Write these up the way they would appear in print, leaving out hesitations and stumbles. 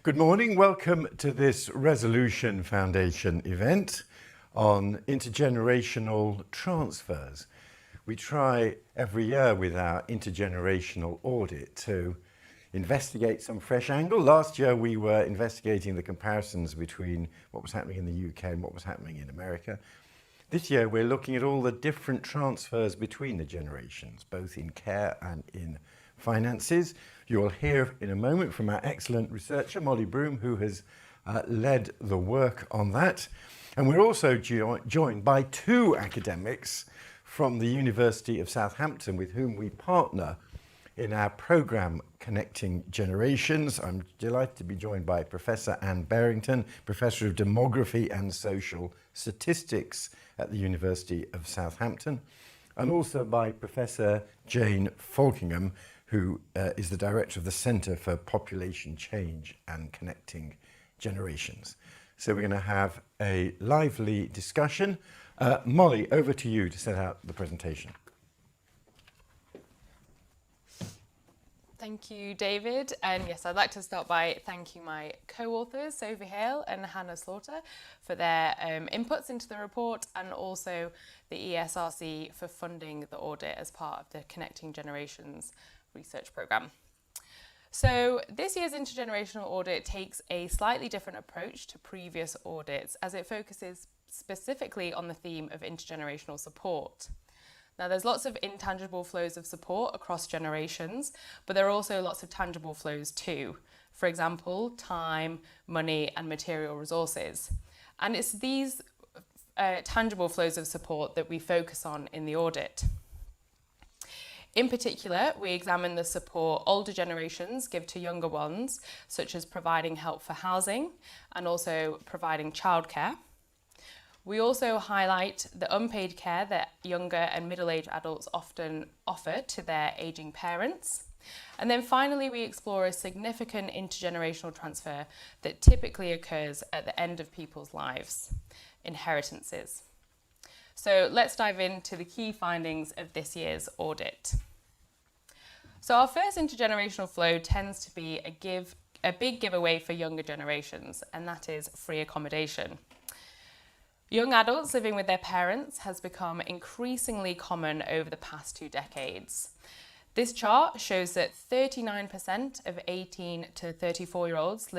Good morning. Welcome to this Resolution Foundation event on intergenerational transfers. We try every year with our intergenerational audit to investigate some fresh angle. Last year we were investigating the comparisons between what was happening in the UK and what was happening in America. This year we're looking at all the different transfers between the generations, both in care and in finances. You'll hear in a moment from our excellent researcher, Molly Broom, who has led the work on that. And we're also joined by two academics from the University of Southampton with whom we partner in our programme Connecting Generations. I'm delighted to be joined by Professor Anne Barrington, Professor of Demography and Social Statistics at the University of Southampton, and also by Professor Jane Falkingham, who is the director of the Centre for Population Change and Connecting Generations. So we're going to have a lively discussion. Molly, over to you to set out the presentation. Thank you, David. And yes, I'd like to start by thanking my co-authors, Sophie Hale and Hannah Slaughter, for their inputs into the report, and also the ESRC for funding the audit as part of the Connecting Generations research programme. So this year's intergenerational audit takes a slightly different approach to previous audits, as it focuses specifically on the theme of intergenerational support. Now, there's lots of intangible flows of support across generations, but there are also lots of tangible flows too. For example, time, money, and material resources. And it's these tangible flows of support that we focus on in the audit. In particular, we examine the support older generations give to younger ones, such as providing help for housing and also providing childcare. We also highlight the unpaid care that younger and middle-aged adults often offer to their ageing parents. And then finally, we explore a significant intergenerational transfer that typically occurs at the end of people's lives: inheritances. So let's dive into the key findings of this year's audit. So our first intergenerational flow tends to be a big giveaway for younger generations, and that is free accommodation. Young adults living with their parents has become increasingly common over the past 2 decades. This chart shows that 39% of 18 to 34-year-olds were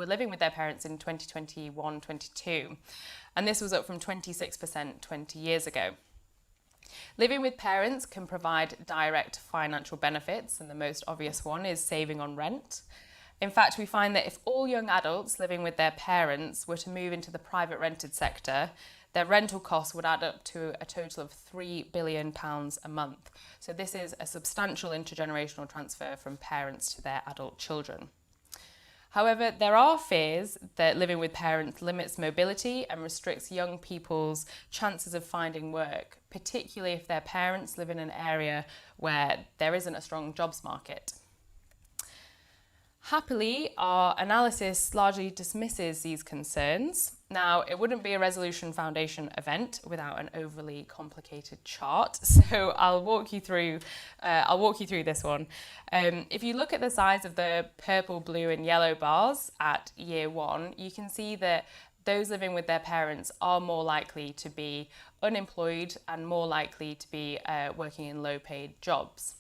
living with their parents in 2021-22, and this was up from 26% 20 years ago. Living with parents can provide direct financial benefits, and the most obvious one is saving on rent. In fact, we find that if all young adults living with their parents were to move into the private rented sector, their rental costs would add up to a total of £3 billion a month. So this is a substantial intergenerational transfer from parents to their adult children. However, there are fears that living with parents limits mobility and restricts young people's chances of finding work, particularly if their parents live in an area where there isn't a strong jobs market. Happily, our analysis largely dismisses these concerns. Now, it wouldn't be a Resolution Foundation event without an overly complicated chart, so I'll walk you through this one. If you look at the size of the purple, blue, and yellow bars at year 1, you can see that those living with their parents are more likely to be unemployed and more likely to be working in low-paid jobs.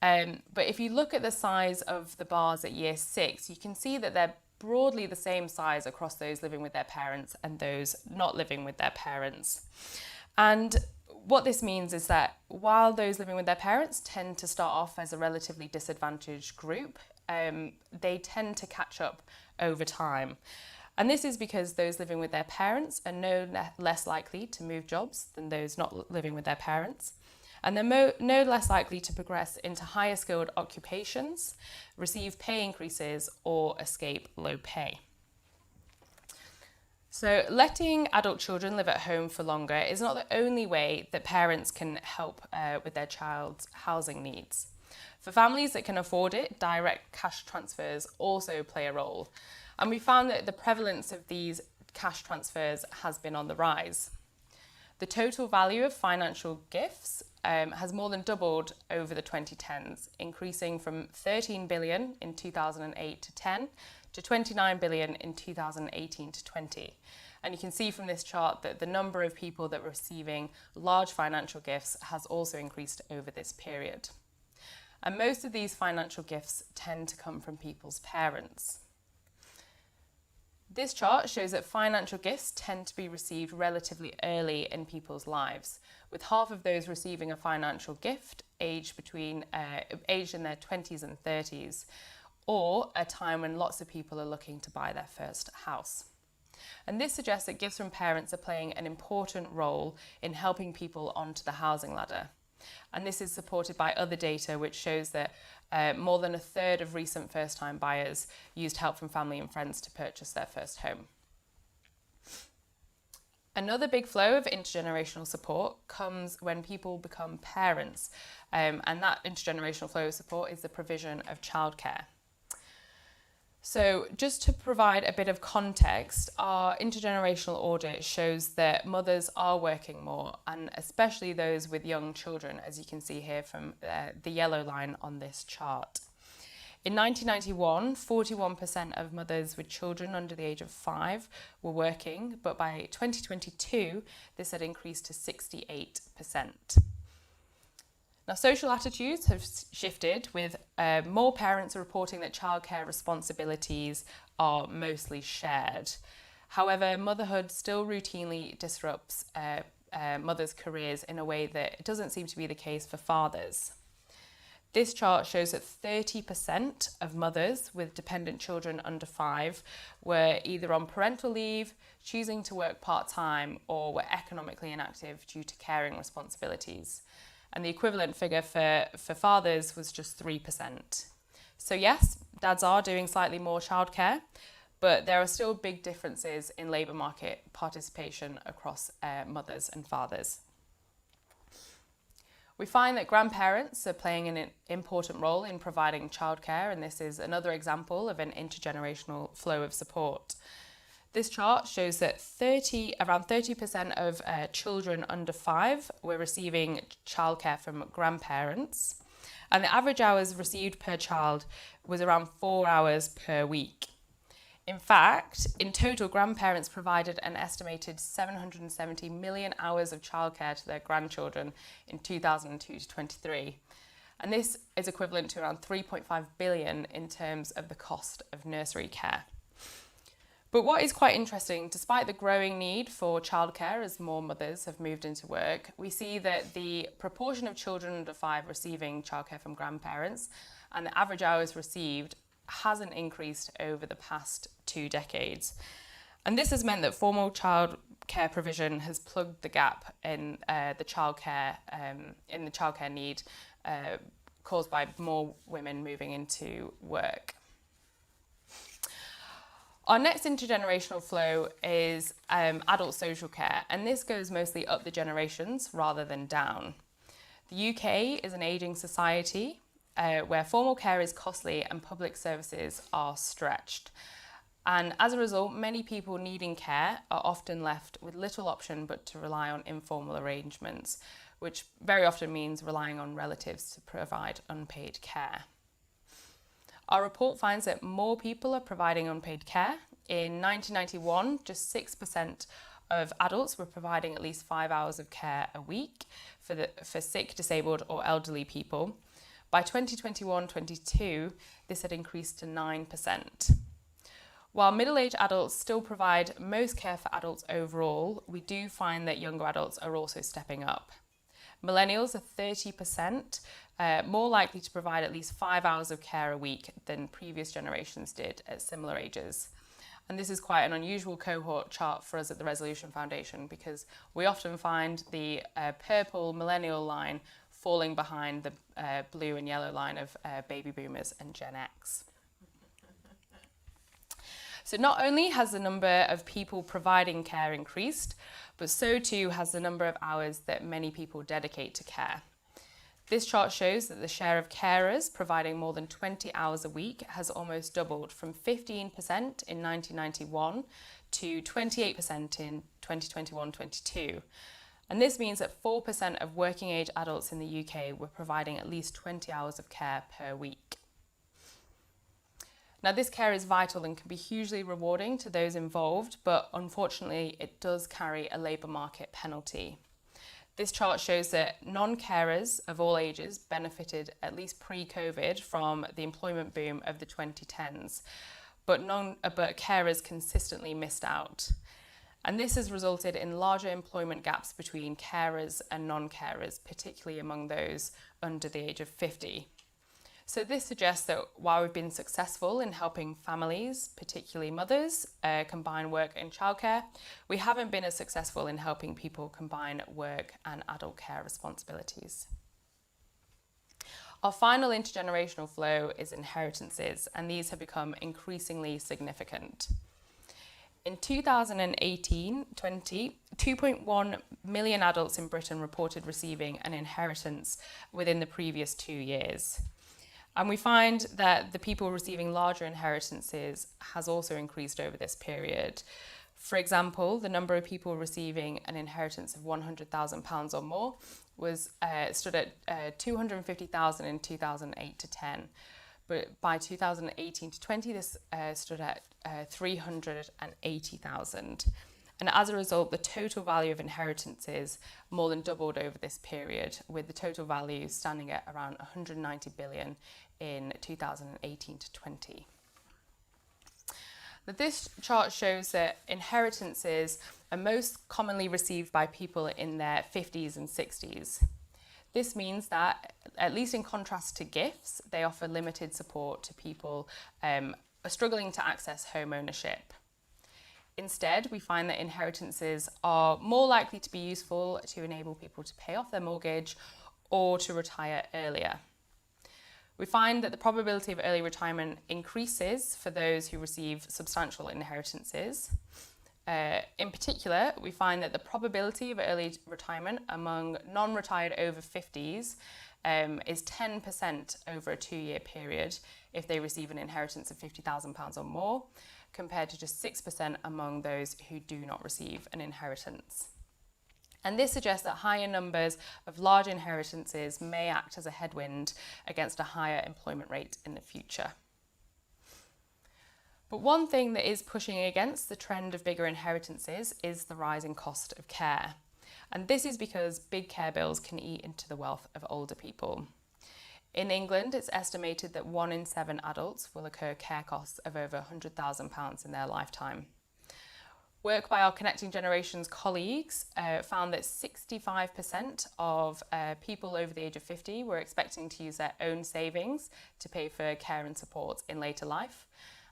But if you look at the size of the bars at year 6, you can see that they're broadly the same size across those living with their parents and those not living with their parents. And what this means is that while those living with their parents tend to start off as a relatively disadvantaged group, they tend to catch up over time. And this is because those living with their parents are no less likely to move jobs than those not living with their parents. And they're no less likely to progress into higher skilled occupations, receive pay increases, or escape low pay. So letting adult children live at home for longer is not the only way that parents can help with their child's housing needs. For families that can afford it, direct cash transfers also play a role. And we found that the prevalence of these cash transfers has been on the rise. The total value of financial gifts has more than doubled over the 2010s, increasing from 13 billion in 2008 to 10 to 29 billion in 2018 to 20. And you can see from this chart that the number of people that were receiving large financial gifts has also increased over this period. And most of these financial gifts tend to come from people's parents. This chart shows that financial gifts tend to be received relatively early in people's lives, with half of those receiving a financial gift aged in their 20s and 30s, or a time when lots of people are looking to buy their first house. And this suggests that gifts from parents are playing an important role in helping people onto the housing ladder. And this is supported by other data which shows that more than a third of recent first-time buyers used help from family and friends to purchase their first home. Another big flow of intergenerational support comes when people become parents, and that intergenerational flow of support is the provision of childcare. So just to provide a bit of context, our intergenerational audit shows that mothers are working more, and especially those with young children, as you can see here from the yellow line on this chart. In 1991, 41% of mothers with children under the age of 5 were working, but by 2022, this had increased to 68%. Now, social attitudes have shifted, with more parents reporting that childcare responsibilities are mostly shared. However, motherhood still routinely disrupts mothers' careers in a way that it doesn't seem to be the case for fathers. This chart shows that 30% of mothers with dependent children under 5 were either on parental leave, choosing to work part-time, or were economically inactive due to caring responsibilities. And the equivalent figure for fathers was just 3%. So yes, dads are doing slightly more childcare, but there are still big differences in labour market participation across mothers and fathers. We find that grandparents are playing an important role in providing childcare, and this is another example of an intergenerational flow of support. This chart shows that around 30% of children under 5 were receiving childcare from grandparents, and the average hours received per child was around 4 hours per week. In fact, in total, grandparents provided an estimated 770 million hours of childcare to their grandchildren in 2002 to 23. And this is equivalent to around 3.5 billion in terms of the cost of nursery care. But what is quite interesting, despite the growing need for childcare as more mothers have moved into work, we see that the proportion of children under 5 receiving childcare from grandparents and the average hours received hasn't increased over the past 2 decades. And this has meant that formal childcare provision has plugged the gap in the childcare need caused by more women moving into work. Our next intergenerational flow is adult social care, and this goes mostly up the generations rather than down. The UK is an ageing society where formal care is costly and public services are stretched. And as a result, many people needing care are often left with little option but to rely on informal arrangements, which very often means relying on relatives to provide unpaid care. Our report finds that more people are providing unpaid care. In 1991, just 6% of adults were providing at least 5 hours of care a week for sick, disabled or elderly people. By 2021-22, this had increased to 9%. While middle-aged adults still provide most care for adults overall, we do find that younger adults are also stepping up. Millennials are 30% more likely to provide at least 5 hours of care a week than previous generations did at similar ages. And this is quite an unusual cohort chart for us at the Resolution Foundation, because we often find the purple millennial line falling behind the blue and yellow line of baby boomers and Gen X. So not only has the number of people providing care increased, but so too has the number of hours that many people dedicate to care. This chart shows that the share of carers providing more than 20 hours a week has almost doubled from 15% in 1991 to 28% in 2021-22. And this means that 4% of working age adults in the UK were providing at least 20 hours of care per week. Now, this care is vital and can be hugely rewarding to those involved, but unfortunately, it does carry a labour market penalty. This chart shows that non-carers of all ages benefited, at least pre-COVID, from the employment boom of the 2010s, but carers consistently missed out. And this has resulted in larger employment gaps between carers and non-carers, particularly among those under the age of 50. So this suggests that while we've been successful in helping families, particularly mothers, combine work and childcare, we haven't been as successful in helping people combine work and adult care responsibilities. Our final intergenerational flow is inheritances, and these have become increasingly significant. In 2018-20, 2.1 million adults in Britain reported receiving an inheritance within the previous 2 years. And we find that the people receiving larger inheritances has also increased over this period. For example, the number of people receiving an inheritance of £100,000 or more stood at 250,000 in 2008 to 10. But by 2018 to 20, this stood at 380,000. And as a result, the total value of inheritances more than doubled over this period, with the total value standing at around 190 billion in 2018 to 20. But this chart shows that inheritances are most commonly received by people in their 50s and 60s. This means that, at least in contrast to gifts, they offer limited support to people struggling to access home ownership. Instead, we find that inheritances are more likely to be useful to enable people to pay off their mortgage or to retire earlier. We find that the probability of early retirement increases for those who receive substantial inheritances. In particular, we find that the probability of early retirement among non-retired over 50s is 10% over a 2-year period if they receive an inheritance of £50,000 or more, compared to just 6% among those who do not receive an inheritance. And this suggests that higher numbers of large inheritances may act as a headwind against a higher employment rate in the future. But one thing that is pushing against the trend of bigger inheritances is the rising cost of care. And this is because big care bills can eat into the wealth of older people. In England, it's estimated that 1 in 7 adults will incur care costs of over £100,000 in their lifetime. Work by our Connecting Generations colleagues found that 65% of people over the age of 50 were expecting to use their own savings to pay for care and support in later life,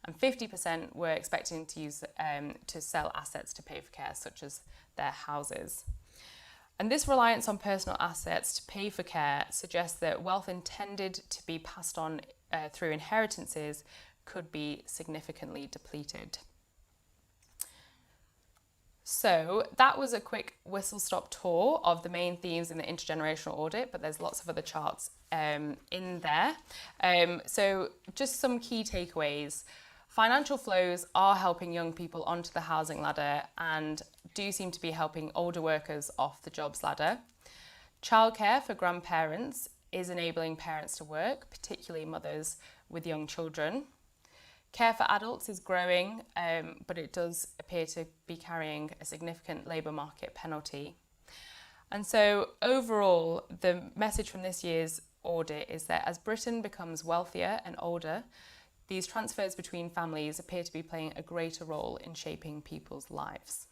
and 50% were expecting to use to sell assets to pay for care, such as their houses. And this reliance on personal assets to pay for care suggests that wealth intended to be passed on through inheritances could be significantly depleted. So that was a quick whistle-stop tour of the main themes in the intergenerational audit, but there's lots of other charts in there. So just some key takeaways. Financial flows are helping young people onto the housing ladder and do seem to be helping older workers off the jobs ladder. Childcare for grandparents is enabling parents to work, particularly mothers with young children. Care for adults is growing, but it does appear to be carrying a significant labour market penalty. And so overall, the message from this year's audit is that as Britain becomes wealthier and older, these transfers between families appear to be playing a greater role in shaping people's lives.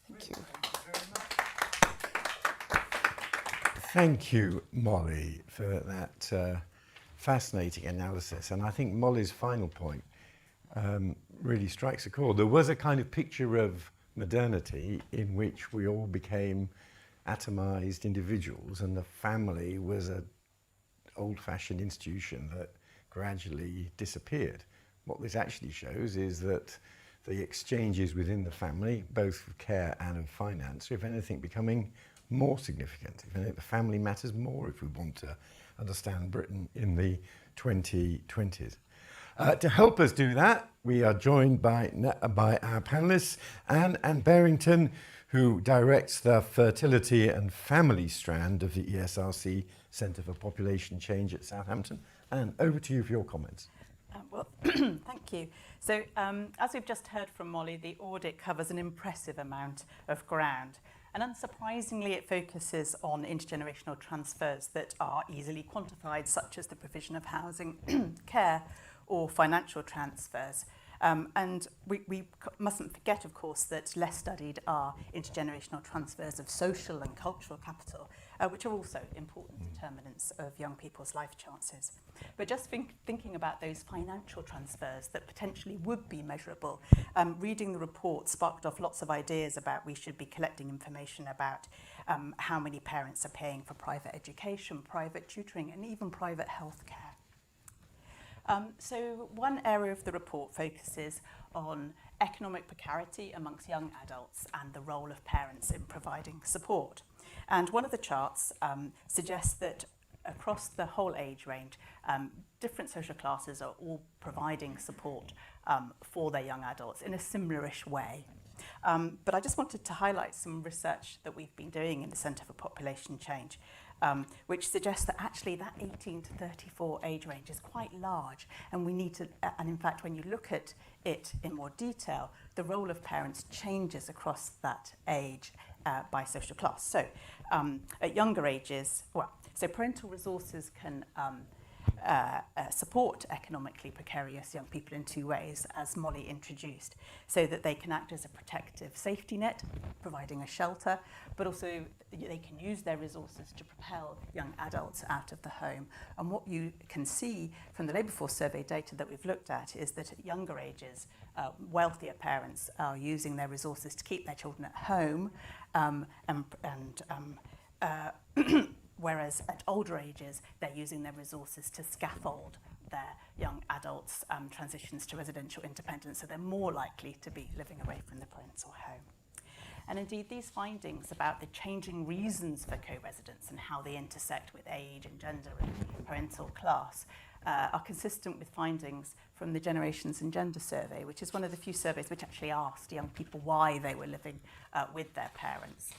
Thank you. Thank you, Molly, for that fascinating analysis. And I think Molly's final point really strikes a chord. There was a kind of picture of modernity in which we all became atomized individuals, and the family was an old-fashioned institution that gradually disappeared. What this actually shows is that the exchanges within the family, both of care and of finance, are, if anything, becoming more significant. If anything, the family matters more if we want to understand Britain in the 2020s. To help us do that, we are joined by our panellists, Anne Barrington, who directs the Fertility and Family strand of the ESRC Centre for Population Change at Southampton. Anne, over to you for your comments. Well, thank you. So, as we've just heard from Molly, the audit covers an impressive amount of ground. And unsurprisingly, it focuses on intergenerational transfers that are easily quantified, such as the provision of housing, care, or financial transfers. And we mustn't forget, of course, that less studied are intergenerational transfers of social and cultural capital, which are also important determinants of young people's life chances. But just thinking about those financial transfers that potentially would be measurable, reading the report sparked off lots of ideas about we should be collecting information about how many parents are paying for private education, private tutoring, and even private healthcare. So one area of the report focuses on economic precarity amongst young adults and the role of parents in providing support. And one of the charts suggests that across the whole age range, different social classes are all providing support for their young adults in a similarish way. But I just wanted to highlight some research that we've been doing in the Centre for Population Change, which suggests that actually that 18 to 34 age range is quite large, and we need to, and in fact when you look at it in more detail, the role of parents changes across that age by social class. So at younger ages, so parental resources can support economically precarious young people in two ways, as Molly introduced, so that they can act as a protective safety net, providing a shelter, but also they can use their resources to propel young adults out of the home. And what you can see from the labour force survey data that we've looked at is that at younger ages, wealthier parents are using their resources to keep their children at home, whereas at older ages, they're using their resources to scaffold their young adults' transitions to residential independence, so they're more likely to be living away from the parental home. And indeed, these findings about the changing reasons for co-residence and how they intersect with age and gender and parental class are consistent with findings from the Generations and Gender Survey, which is one of the few surveys which actually asked young people why they were living with their parents.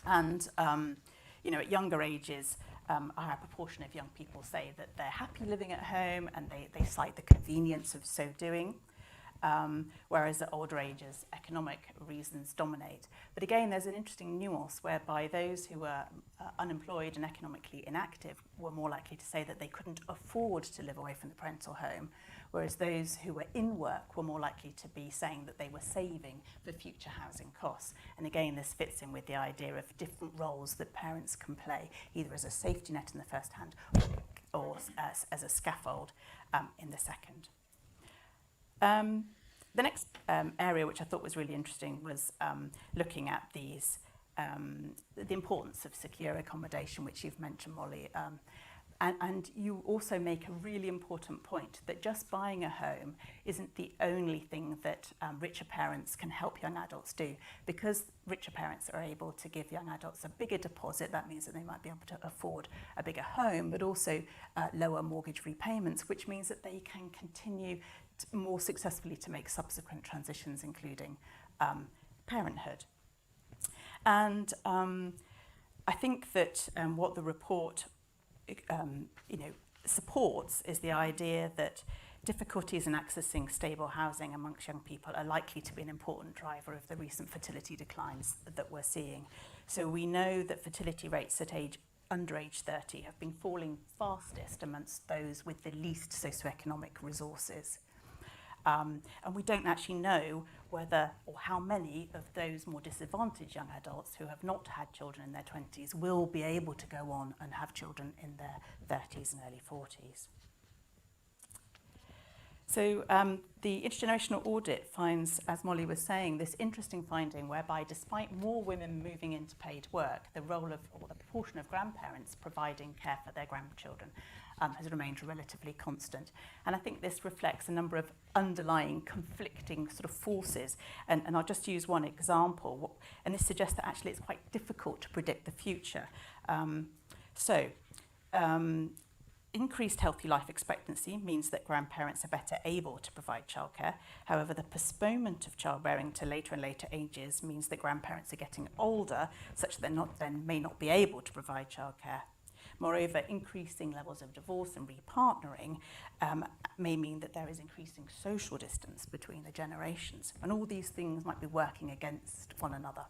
And at younger ages, a higher proportion of young people say that they're happy living at home, and they cite the convenience of so doing, whereas at older ages, economic reasons dominate. But again, there's an interesting nuance whereby those who were unemployed and economically inactive were more likely to say that they couldn't afford to live away from the parental home, whereas those who were in work were more likely to be saying that they were saving for future housing costs. And again, this fits in with the idea of different roles that parents can play, either as a safety net in the first hand or as a scaffold in the second. The next area which I thought was really interesting was looking at these, the importance of secure accommodation, which you've mentioned, Molly. And you also make a really important point that just buying a home isn't the only thing that richer parents can help young adults do. Because richer parents are able to give young adults a bigger deposit, that means that they might be able to afford a bigger home, but also lower mortgage repayments, which means that they can continue more successfully to make subsequent transitions, including parenthood. And I think that what the report supports is the idea that difficulties in accessing stable housing amongst young people are likely to be an important driver of the recent fertility declines that we're seeing. So we know that fertility rates at under age 30 have been falling fastest amongst those with the least socioeconomic resources. And we don't actually know whether or how many of those more disadvantaged young adults who have not had children in their 20s will be able to go on and have children in their 30s and early 40s. So the intergenerational audit finds, as Molly was saying, this interesting finding whereby despite more women moving into paid work, the role of, or the proportion of grandparents providing care for their grandchildren has remained relatively constant. And I think this reflects a number of underlying conflicting sort of forces. And I'll just use one example. And this suggests that actually it's quite difficult to predict the future. increased healthy life expectancy means that grandparents are better able to provide childcare. However, the postponement of childbearing to later and later ages means that grandparents are getting older, such that they may not be able to provide childcare. Moreover, increasing levels of divorce and repartnering may mean that there is increasing social distance between the generations, and all these things might be working against one another.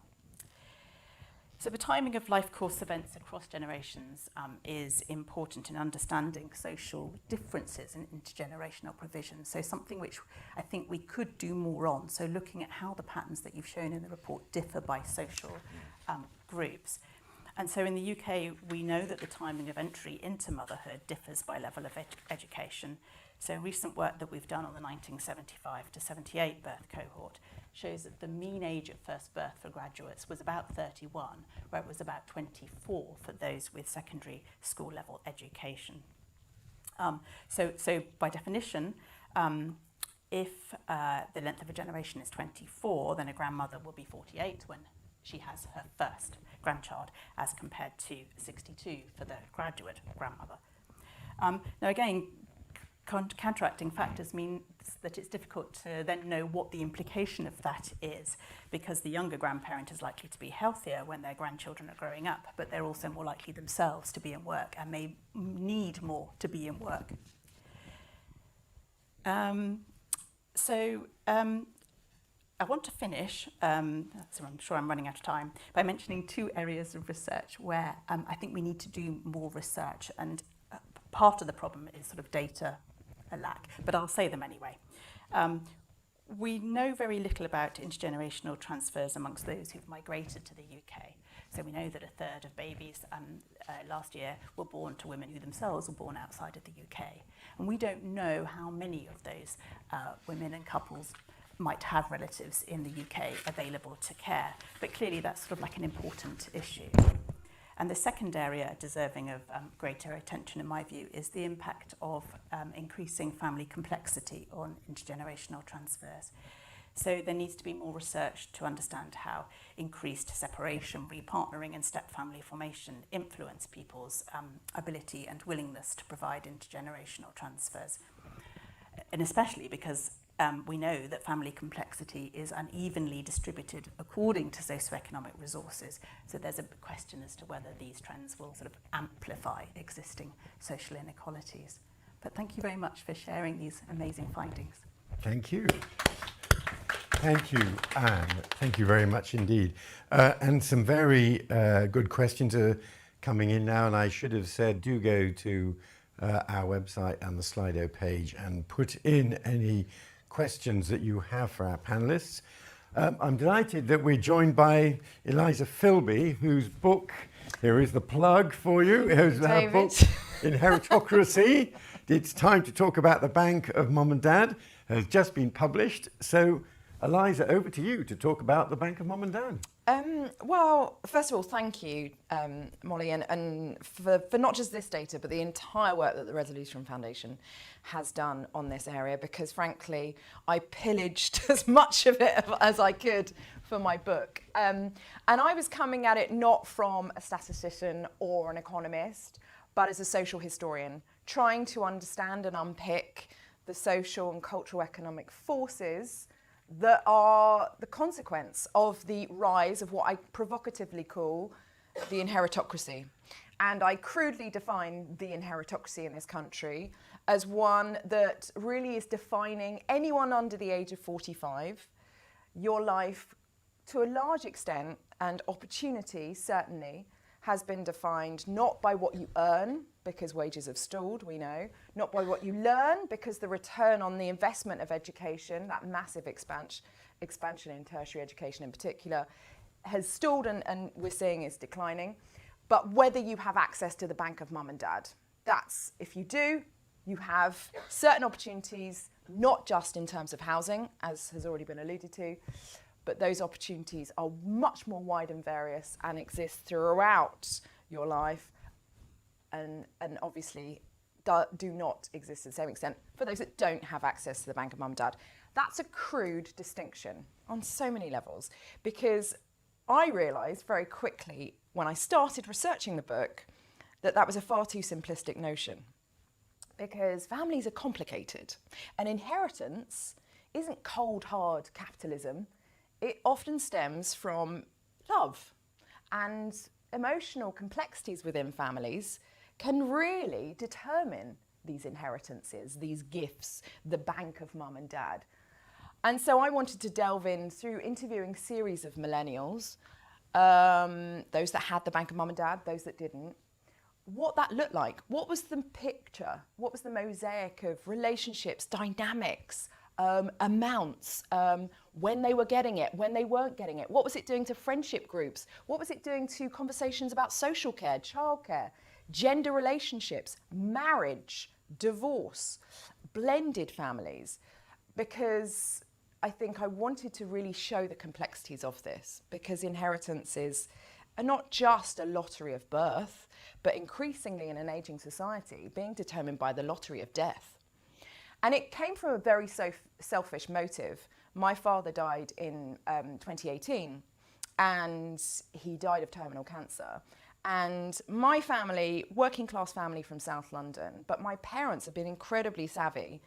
So the timing of life course events across generations is important in understanding social differences in intergenerational provision. So something which I think we could do more on. So looking at how the patterns that you've shown in the report differ by social groups. And so in the UK, we know that the timing of entry into motherhood differs by level of education. So recent work that we've done on the 1975 to 78 birth cohort shows that the mean age at first birth for graduates was about 31, where it was about 24 for those with secondary school level education. So by definition, if the length of a generation is 24, then a grandmother will be 48 when she has her first grandchild, as compared to 62 for the graduate grandmother. Now again, counteracting factors means that it's difficult to then know what the implication of that is, because the younger grandparent is likely to be healthier when their grandchildren are growing up, but they're also more likely themselves to be in work and may need more to be in work. I want to finish, so I'm sure I'm running out of time, by mentioning two areas of research where I think we need to do more research, and part of the problem is sort of data lack, but I'll say them anyway. We know very little about intergenerational transfers amongst those who've migrated to the UK. So we know that a third of babies last year were born to women who themselves were born outside of the UK. And we don't know how many of those women and couples might have relatives in the UK available to care. But clearly that's sort of like an important issue. And the second area deserving of greater attention, in my view, is the impact of increasing family complexity on intergenerational transfers. So there needs to be more research to understand how increased separation, repartnering and step-family formation influence people's ability and willingness to provide intergenerational transfers. And especially because we know that family complexity is unevenly distributed according to socioeconomic resources. So there's a question as to whether these trends will sort of amplify existing social inequalities. But thank you very much for sharing these amazing findings. Thank you. Thank you, Anne. Thank you very much indeed. And some very good questions are coming in now. And I should have said, do go to our website and the Slido page and put in any questions that you have for our panelists. I'm delighted that we're joined by Eliza Philby, whose book, here is the plug for you, is her book, Inheritocracy. It's time to talk about the Bank of Mum and Dad, has just been published. So, Eliza, over to you to talk about the Bank of Mum and Dad. Well, first of all, thank you, Molly, and for not just this data, but the entire work that the Resolution Foundation has done on this area, because frankly, I pillaged as much of it as I could for my book. And I was coming at it not from a statistician or an economist, but as a social historian, trying to understand and unpick the social and cultural economic forces that are the consequence of the rise of what I provocatively call the inheritocracy. And I crudely define the inheritocracy in this country as one that really is defining anyone under the age of 45, your life to a large extent, and opportunity certainly, has been defined not by what you earn, because wages have stalled, we know, not by what you learn, because the return on the investment of education, that massive expansion in tertiary education in particular, has stalled and we're seeing is declining, but whether you have access to the Bank of Mum and Dad. That's, if you do, you have certain opportunities, not just in terms of housing, as has already been alluded to, but those opportunities are much more wide and various and exist throughout your life, and obviously do not exist to the same extent for those that don't have access to the Bank of Mum and Dad. That's a crude distinction on so many levels, because I realised very quickly when I started researching the book that that was a far too simplistic notion. because families are complicated, and inheritance isn't cold, hard capitalism. It often stems from love, and emotional complexities within families can really determine these inheritances, these gifts, the bank of mum and dad. And so I wanted to delve in through interviewing series of millennials, those that had the bank of mum and dad, those that didn't, what that looked like. What was the picture? What was the mosaic of relationships, dynamics, amounts, when they were getting it, when they weren't getting it? What was it doing to friendship groups? What was it doing to conversations about social care, childcare, gender relationships, marriage, divorce, blended families? Because I think I wanted to really show the complexities of this, because inheritances are not just a lottery of birth, but increasingly in an aging society being determined by the lottery of death. And it came from a very selfish motive. My father died in 2018, and he died of terminal cancer. And my family, working class family from South London, but my parents have been incredibly savvy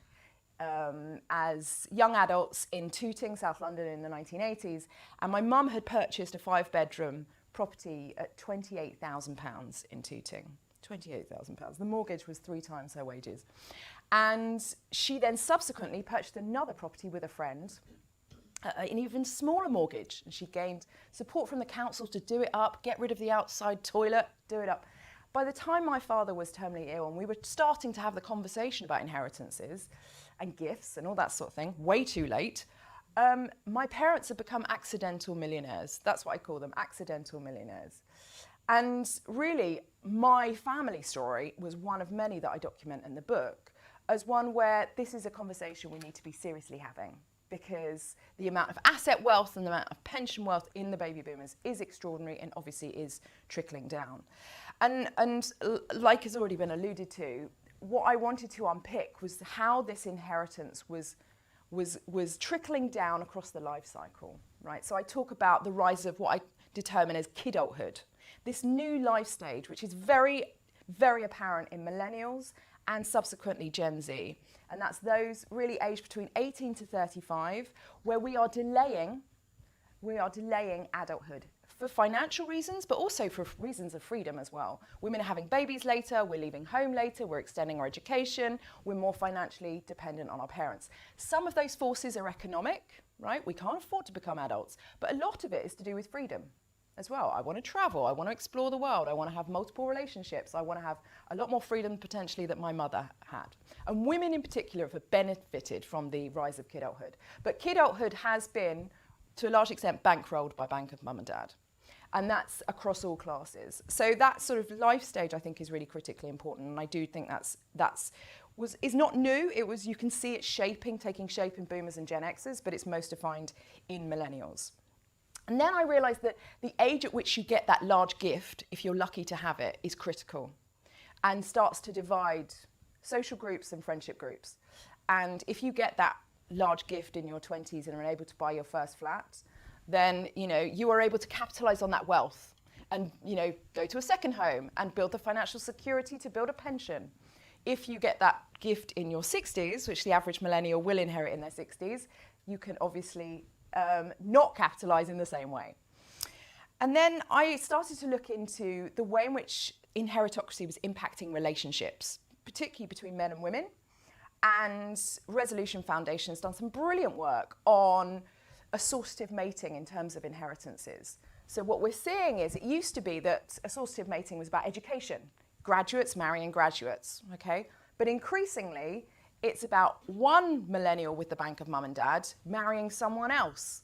as young adults in Tooting, South London in the 1980s. And my mum had purchased a 5-bedroom property at £28,000 in Tooting. £28,000. The mortgage was 3 times her wages. And she then subsequently purchased another property with a friend, an even smaller mortgage. And she gained support from the council to do it up, get rid of the outside toilet, do it up. By the time my father was terminally ill and we were starting to have the conversation about inheritances and gifts and all that sort of thing, way too late, my parents had become accidental millionaires. That's what I call them, accidental millionaires. And really, my family story was one of many that I document in the book as one where this is a conversation we need to be seriously having, because the amount of asset wealth and the amount of pension wealth in the baby boomers is extraordinary and obviously is trickling down. And like has already been alluded to, what I wanted to unpick was how this inheritance was trickling down across the life cycle, right? So I talk about the rise of what I determine as kidulthood, this new life stage, which is very, very apparent in millennials and subsequently Gen Z. And that's those really aged between 18 to 35, where we are delaying adulthood for financial reasons, but also for reasons of freedom as well. Women are having babies later, we're leaving home later, we're extending our education, we're more financially dependent on our parents. Some of those forces are economic, right? We can't afford to become adults, but a lot of it is to do with freedom as well. I want to travel, I want to explore the world, I want to have multiple relationships, I want to have a lot more freedom potentially that my mother had. And women in particular have benefited from the rise of kidulthood. But kidulthood has been, to a large extent, bankrolled by bank of mum and dad. And that's across all classes. So that sort of life stage, I think, is really critically important. And I do think is not new. It was, you can see it taking shape in boomers and Gen Xers, but it's most defined in millennials. And then I realized that the age at which you get that large gift, if you're lucky to have it, is critical and starts to divide social groups and friendship groups. And if you get that large gift in your 20s and are able to buy your first flat, then you are able to capitalize on that wealth and go to a second home and build the financial security to build a pension. If you get that gift in your 60s, which the average millennial will inherit in their 60s, you can obviously not capitalize in the same way. And then I started to look into the way in which inheritocracy was impacting relationships, particularly between men and women. And Resolution Foundation has done some brilliant work on associative mating in terms of inheritances. So what we're seeing is, it used to be that associative mating was about education, graduates marrying graduates, okay? But increasingly, it's about one millennial with the bank of mum and dad marrying someone else,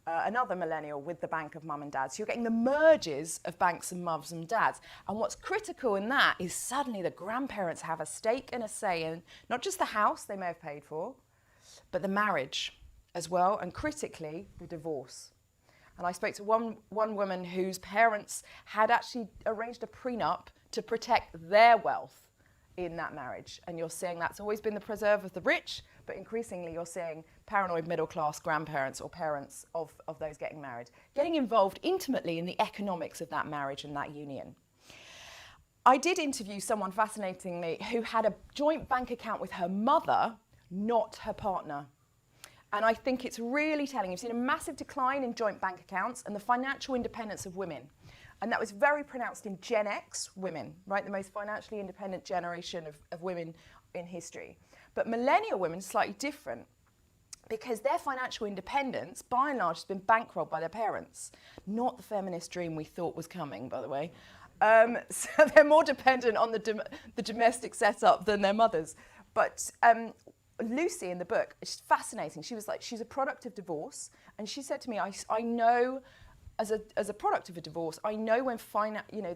another millennial with the bank of mum and dad. So you're getting the merges of banks and mums and dads. And what's critical in that is suddenly the grandparents have a stake and a say in not just the house they may have paid for, but the marriage as well, and critically, the divorce. And I spoke to one woman whose parents had actually arranged a prenup to protect their wealth in that marriage. And you're seeing that's always been the preserve of the rich, but increasingly you're seeing paranoid middle-class grandparents or parents of those getting married, getting involved intimately in the economics of that marriage and that union. I did interview someone fascinatingly who had a joint bank account with her mother, not her partner. And I think it's really telling. You've seen a massive decline in joint bank accounts and the financial independence of women. And that was very pronounced in Gen X women, right? The most financially independent generation of women in history. But millennial women, slightly different, because their financial independence, by and large, has been bankrolled by their parents. Not the feminist dream we thought was coming, by the way. So they're more dependent on the domestic setup than their mothers. But Lucy in the book, it's fascinating. She was like, she's a product of divorce. And she said to me, I know, as a product of a divorce, I know when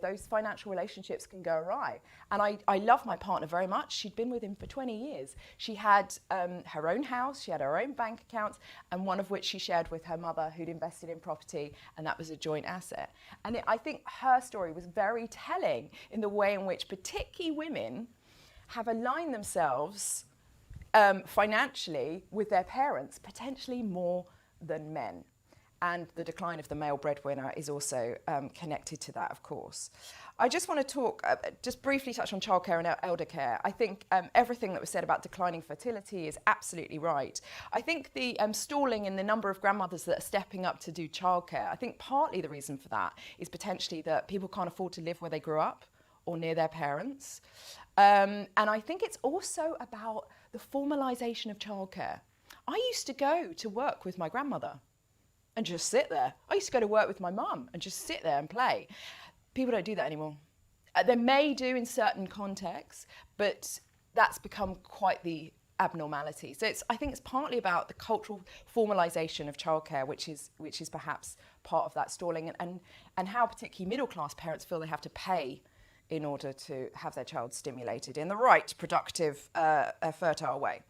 those financial relationships can go awry. And I love my partner very much. She'd been with him for 20 years. She had her own house, she had her own bank accounts, and one of which she shared with her mother, who'd invested in property, and that was a joint asset. And I think her story was very telling in the way in which particularly women have aligned themselves financially with their parents, potentially more than men. And the decline of the male breadwinner is also connected to that, of course. I just want to talk, just briefly touch on childcare and elder care. I think everything that was said about declining fertility is absolutely right. I think the stalling in the number of grandmothers that are stepping up to do childcare, I think partly the reason for that is potentially that people can't afford to live where they grew up or near their parents. And I think it's also about the formalisation of childcare. I used to go to work with my grandmother and just sit there. I used to go to work with my mum and just sit there and play. People don't do that anymore. They may do in certain contexts, but that's become quite the abnormality. So I think it's partly about the cultural formalisation of childcare, which is perhaps part of that stalling, and how particularly middle-class parents feel they have to pay in order to have their child stimulated in the right, productive, fertile way.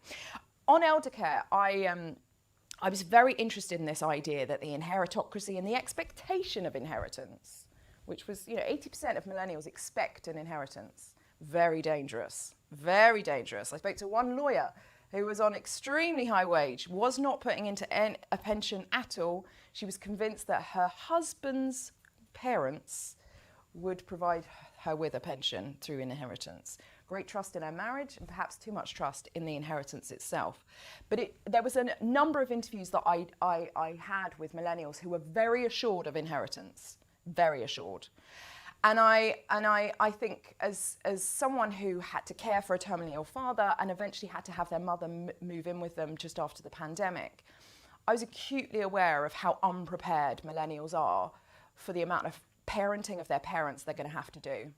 On elder care, I was very interested in this idea that the inheritocracy and the expectation of inheritance, which was, 80% of millennials expect an inheritance. Very dangerous, very dangerous. I spoke to one lawyer who was on extremely high wage, was not putting into a pension at all. She was convinced that her husband's parents would provide her with a pension through inheritance. Great trust in her marriage and perhaps too much trust in the inheritance itself. But there was a number of interviews that I had with millennials who were very assured of inheritance, very assured. And I think as someone who had to care for a terminally ill father and eventually had to have their mother move in with them just after the pandemic, I was acutely aware of how unprepared millennials are for the amount of parenting of their parents they're going to have to do.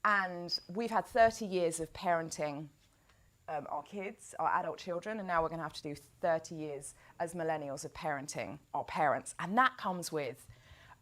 And we've had 30 years of parenting our kids, our adult children, and now we're going to have to do 30 years as millennials of parenting our parents. And that comes with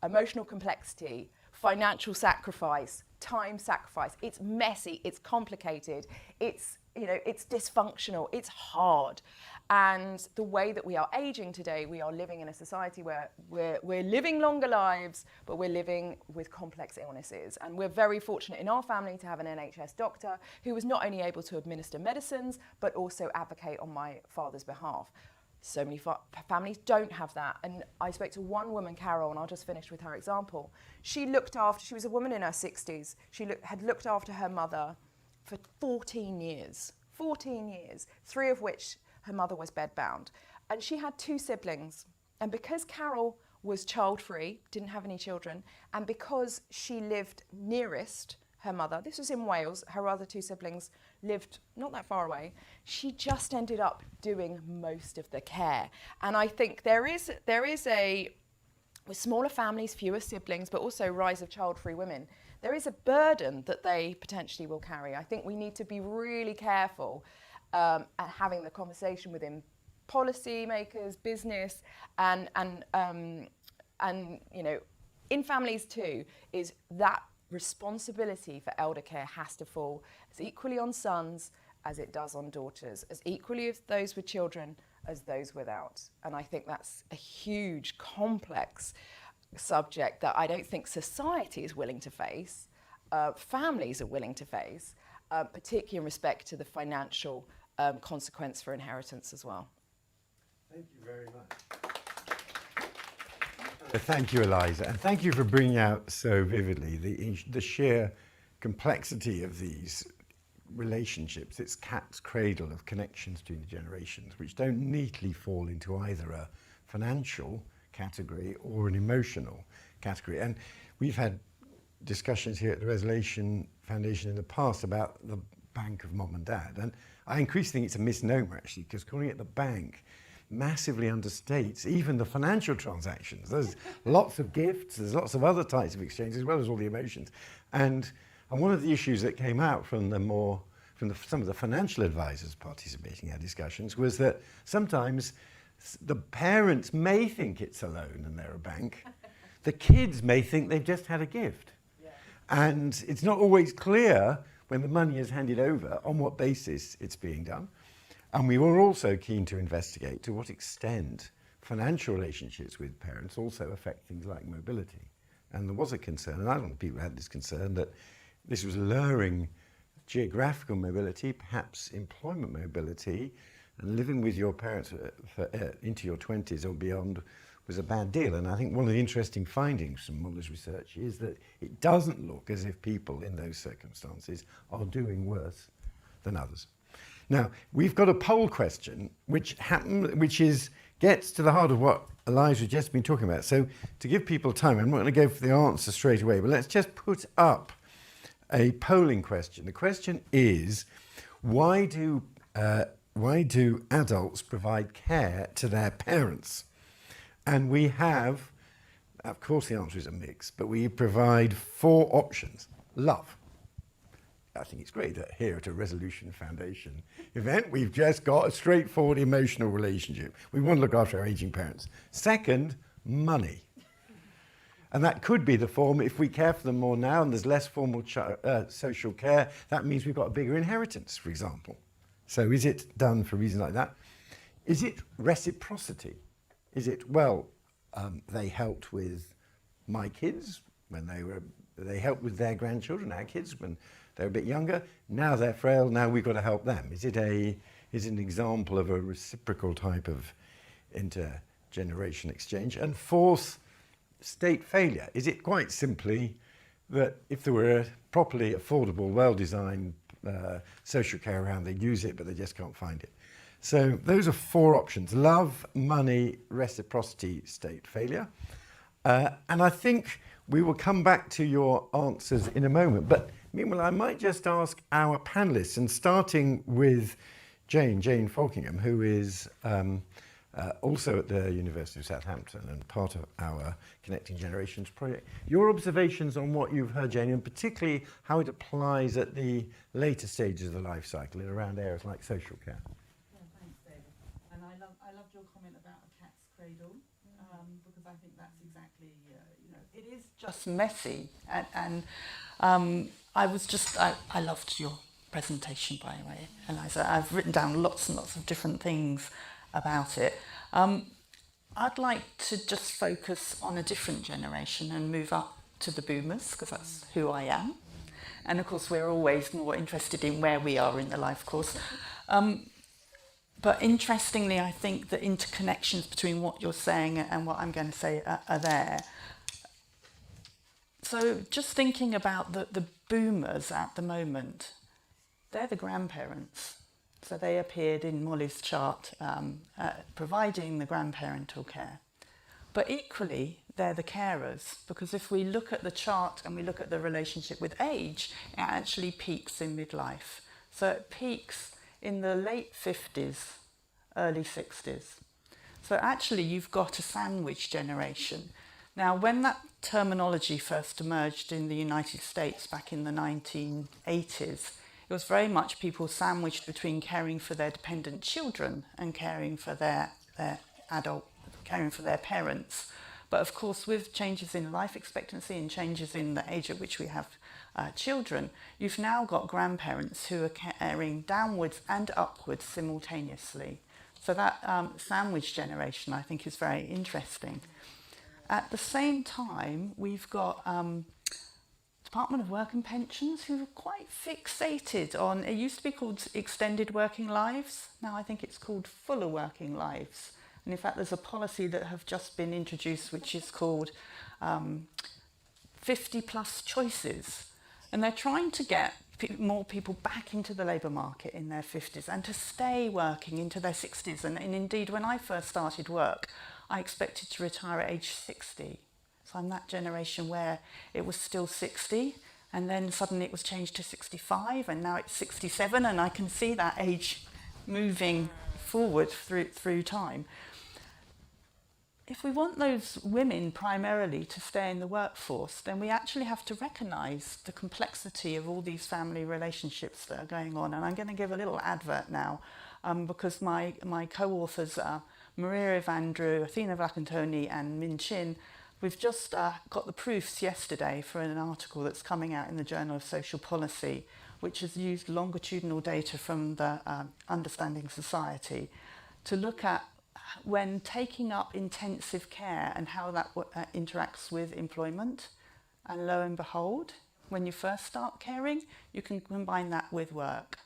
emotional complexity, financial sacrifice, time sacrifice. It's messy, it's complicated, it's dysfunctional, it's hard. And the way that we are aging today, we are living in a society where we're living longer lives, but we're living with complex illnesses. And we're very fortunate in our family to have an NHS doctor who was not only able to administer medicines, but also advocate on my father's behalf. So many families don't have that. And I spoke to one woman, Carol, and I'll just finish with her example. She was a woman in her 60s. She had looked after her mother for 14 years, 3 of which her mother was bedbound. And she had 2 siblings. And because Carol was child-free, didn't have any children, and because she lived nearest her mother, this was in Wales, her other 2 siblings lived not that far away, she just ended up doing most of the care. And I think there is with smaller families, fewer siblings, but also rise of child-free women, there is a burden that they potentially will carry. I think we need to be really careful at having the conversation within policy makers, business, and in families too, is that responsibility for elder care has to fall as equally on sons as it does on daughters, as equally of those with children as those without. And I think that's a huge, complex subject that I don't think society is willing to face, families are willing to face, particularly in respect to the financial consequence for inheritance as well. Thank you very much. Thank you, Eliza, and thank you for bringing out so vividly the sheer complexity of these relationships, it's cat's cradle of connections between the generations, which don't neatly fall into either a financial category or an emotional category. And we've had discussions here at the Resolution Foundation in the past about the bank of mom and dad. And I increasingly think it's a misnomer, actually, because calling it the bank massively understates even the financial transactions. There's lots of gifts, there's lots of other types of exchange, as well as all the emotions. And one of the issues that came out from some of the financial advisors participating in our discussions was that sometimes the parents may think it's a loan and they're a bank. The kids may think they've just had a gift. Yeah. And it's not always clear when the money is handed over on what basis it's being done. And we were also keen to investigate to what extent financial relationships with parents also affect things like mobility. And there was a concern, and I don't think people had this concern, that this was lowering geographical mobility, perhaps employment mobility, and living with your parents into your 20s or beyond was a bad deal. And I think one of the interesting findings from Muller's research is that it doesn't look as if people in those circumstances are doing worse than others. Now, we've got a poll question which gets to the heart of what Elijah has just been talking about. So to give people time, I'm not going to go for the answer straight away, but let's just put up a polling question. The question is, why do adults provide care to their parents? And we have, of course the answer is a mix, but we provide 4 options. Love. I think it's great that here at a Resolution Foundation event, we've just got a straightforward emotional relationship. We want to look after our aging parents. Second, money. And that could be the form, if we care for them more now and there's less formal social care, that means we've got a bigger inheritance, for example. So is it done for reasons like that? Is it reciprocity? Is it, they helped with my kids when they helped with their grandchildren, our kids, when they're a bit younger. Now they're frail, now we've got to help them. Is it an example of a reciprocal type of intergeneration exchange? And fourth, state failure. Is it quite simply that if there were a properly affordable, well-designed social care around, they'd use it, but they just can't find it? So those are 4 options: love, money, reciprocity, state failure. And I think we will come back to your answers in a moment. But meanwhile, I might just ask our panelists, and starting with Jane Falkingham, who is also at the University of Southampton and part of our Connecting Generations project. Your observations on what you've heard, Jane, and particularly how it applies at the later stages of the life cycle and around areas like social care. Yeah, thanks, David. And I loved your comment about a cat's cradle, because I think that's exactly, it is just messy. And I loved your presentation, by the way, Eliza. I've written down lots and lots of different things about it. I'd like to just focus on a different generation and move up to the boomers, because that's who I am. And of course, we're always more interested in where we are in the life course. But interestingly, I think the interconnections between what you're saying and what I'm going to say are there. So just thinking about the boomers at the moment, they're the grandparents. So they appeared in Molly's chart, providing the grandparental care. But equally, they're the carers, because if we look at the chart and we look at the relationship with age, it actually peaks in midlife. So it peaks in the late 50s, early 60s. So actually, you've got a sandwich generation. Now, when that terminology first emerged in the United States back in the 1980s, it was very much people sandwiched between caring for their dependent children and caring for their parents. But of course, with changes in life expectancy and changes in the age at which we have children, you've now got grandparents who are caring downwards and upwards simultaneously. So that sandwich generation, I think, is very interesting. At the same time, we've got Department of Work and Pensions, who are quite fixated on, it used to be called extended working lives. Now I think it's called fuller working lives. And in fact, there's a policy that have just been introduced, which is called 50 plus choices. And they're trying to get more people back into the labour market in their 50s and to stay working into their 60s. And indeed, when I first started work, I expected to retire at age 60. So I'm that generation where it was still 60, and then suddenly it was changed to 65, and now it's 67, and I can see that age moving forward through time. If we want those women primarily to stay in the workforce, then we actually have to recognise the complexity of all these family relationships that are going on. And I'm going to give a little advert now, because my co-authors are Maria Evandrew, Athena Vakantoni and Min Chin. We've just got the proofs yesterday for an article that's coming out in the Journal of Social Policy, which has used longitudinal data from the Understanding Society to look at when taking up intensive care and how that interacts with employment. And lo and behold, when you first start caring, you can combine that with work.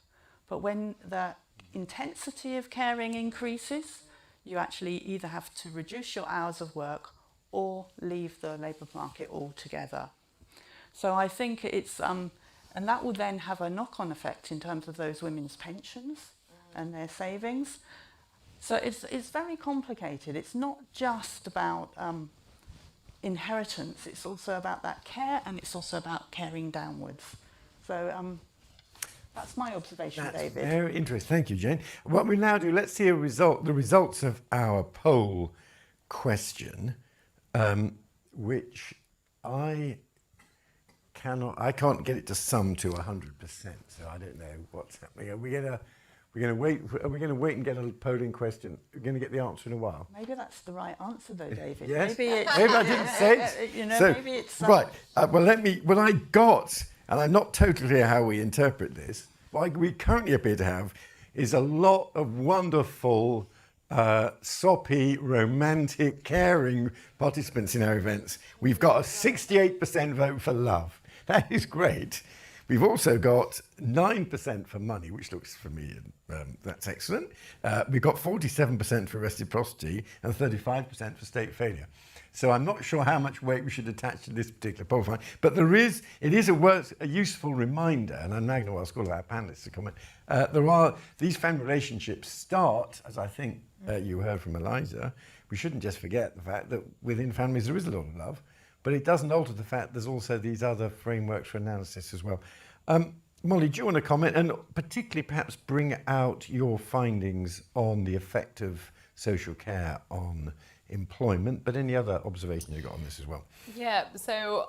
But when the intensity of caring increases, you actually either have to reduce your hours of work or leave the labour market altogether. So I think it's, and that will then have a knock-on effect in terms of those women's pensions and their savings. So it's very complicated. It's not just about inheritance, it's also about that care, and it's also about caring downwards. So that's my observation, That's David. very interesting. Thank you, Jane. What we now do, let's see the results of our poll question, which I can't get it to sum to 100%, so I don't know what's happening. Are we going to wait and get a polling question? We're going to get the answer in a while. Maybe that's the right answer, though, David. Yes. Maybe I didn't say it. You know, So, maybe it's right. What I got, and I'm not totally clear how we interpret this. What we currently appear to have is a lot of wonderful, soppy, romantic, caring participants in our events. We've got a 68% vote for love. That is great. We've also got 9% for money, which looks for me, that's excellent. We've got 47% for reciprocity and 35% for state failure. So I'm not sure how much weight we should attach to this particular poll find, but it is a useful reminder, and I'm now going to ask all of our panelists to comment. These family relationships start, as I think you heard from Eliza. We shouldn't just forget the fact that within families there is a lot of love, but it doesn't alter the fact there's also these other frameworks for analysis as well. Molly, do you want to comment and particularly perhaps bring out your findings on the effect of social care on employment, but any other observation you got on this as well? Yeah, so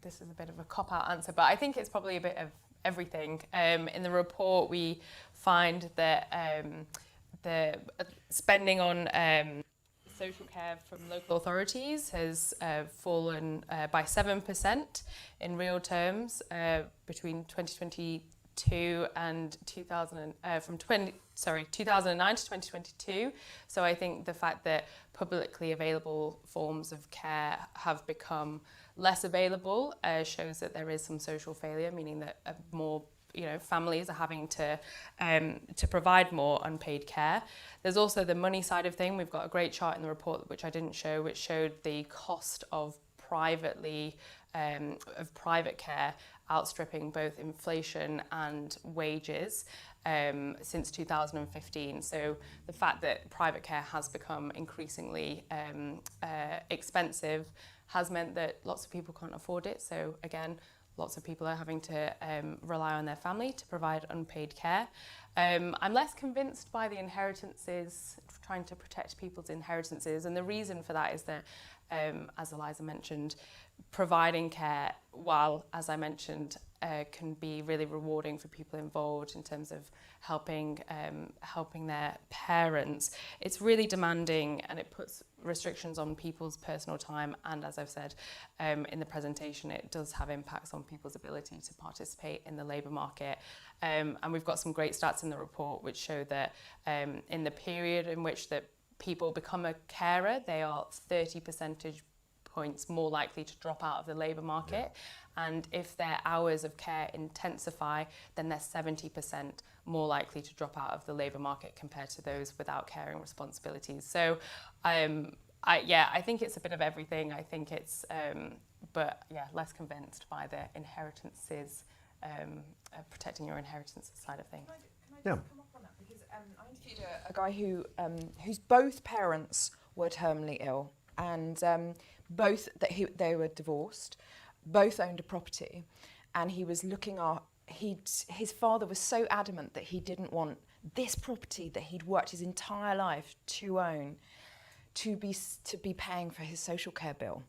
this is a bit of a cop-out answer, but I think it's probably a bit of everything. In the report, we find that the spending on social care from local authorities has fallen by 7% in real terms between 2022 and 2009 to 2022. So I think the fact that publicly available forms of care have become less available shows that there is some social failure, meaning that more families are having to provide more unpaid care. There's also the money side of thing. We've got a great chart in the report which I didn't show, which showed the cost of private care outstripping both inflation and wages since 2015. So the fact that private care has become increasingly expensive has meant that lots of people can't afford it. So again, lots of people are having to rely on their family to provide unpaid care. I'm less convinced by the inheritances, trying to protect people's inheritances. And the reason for that is that, as Eliza mentioned, providing care, while, as I mentioned, can be really rewarding for people involved in terms of helping their parents, it's really demanding and it puts restrictions on people's personal time, and as I've said in the presentation, it does have impacts on people's ability to participate in the labour market. And we've got some great stats in the report which show that in the period in which that people become a carer, they are 30 percentage points more likely to drop out of the labour market. Yeah. And if their hours of care intensify, then they're 70% more likely to drop out of the labour market compared to those without caring responsibilities. So I think it's a bit of everything. I think it's, but yeah, less convinced by the inheritances, protecting your inheritance side of things. Can I just come up on that? Because I interviewed a guy whose both parents were terminally ill, and they were divorced, both owned a property, and he was looking at. His father was so adamant that he didn't want this property that he'd worked his entire life to own to be paying for his social care bill.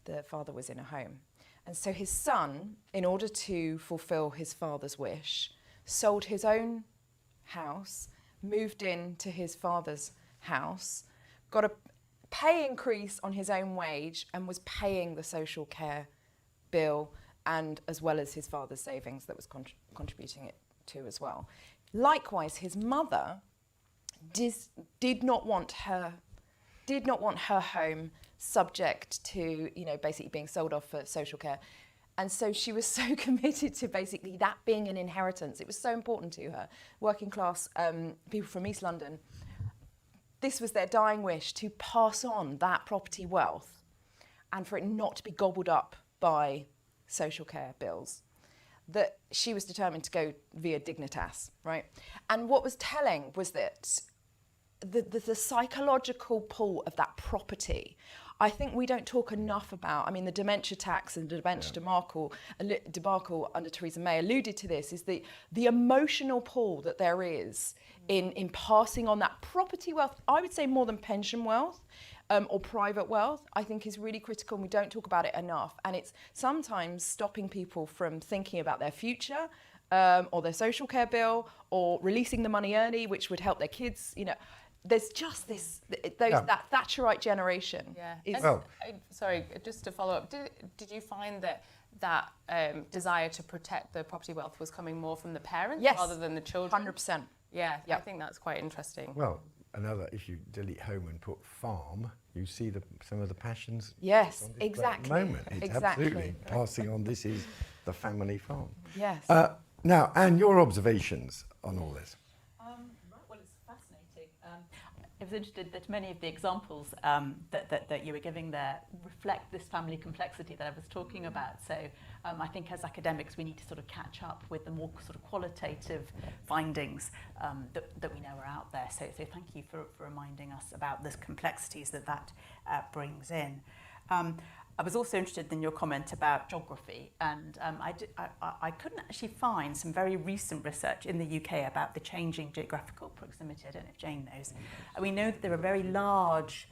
The father was in a home. And so his son, in order to fulfill his father's wish, sold his own house, moved into his father's house, got a pay increase on his own wage, and was paying the social care bill, and as well as his father's savings that was contributing it to as well. Likewise, his mother did not want her home subject to, basically being sold off for social care. And so she was so committed to basically that being an inheritance. It was so important to her. Working class people from East London, this was their dying wish, to pass on that property wealth and for it not to be gobbled up by social care bills, that she was determined to go via Dignitas, right? And what was telling was that the psychological pull of that property, I think we don't talk enough about. I mean, the dementia tax and the dementia debacle under Theresa May alluded to this, is the emotional pull that there is in passing on that property wealth, I would say more than pension wealth, or private wealth, I think is really critical, and we don't talk about it enough. And it's sometimes stopping people from thinking about their future, or their social care bill, or releasing the money early, which would help their kids. There's just that Thatcherite generation. Yeah. Sorry, just to follow up, did you find that desire to protect the property wealth was coming more from the parents rather than the children? 100%. Yeah, I think that's quite interesting. Well, if you delete home and put farm, you see some of the passions. Yes, on display exactly. At the moment. It's absolutely passing on. This is the family farm. Yes. Now, Anne, your observations on all this. Well, it's fascinating. I was interested that many of the examples that you were giving there reflect this family complexity that I was talking about. So I think as academics we need to sort of catch up with the more sort of qualitative findings that we know are out there. So thank you for reminding us about the complexities that brings in. I was also interested in your comment about geography, and I couldn't actually find some very recent research in the UK about the changing geographical proximity. I don't know if Jane knows. We know that there are very large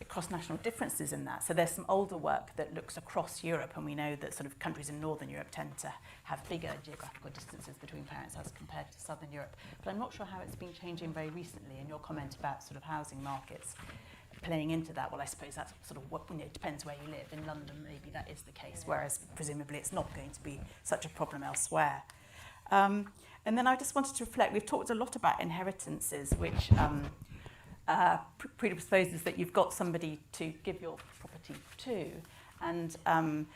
cross-national differences in that. So there's some older work that looks across Europe, and we know that sort of countries in Northern Europe tend to have bigger geographical distances between parents as compared to Southern Europe. But I'm not sure how it's been changing very recently. And your comment about sort of housing markets playing into that, well, I suppose that's sort of what, it depends where you live. In London, maybe that is the case, whereas presumably it's not going to be such a problem elsewhere. And then I just wanted to reflect, we've talked a lot about inheritances, which predisposes that you've got somebody to give your property to. And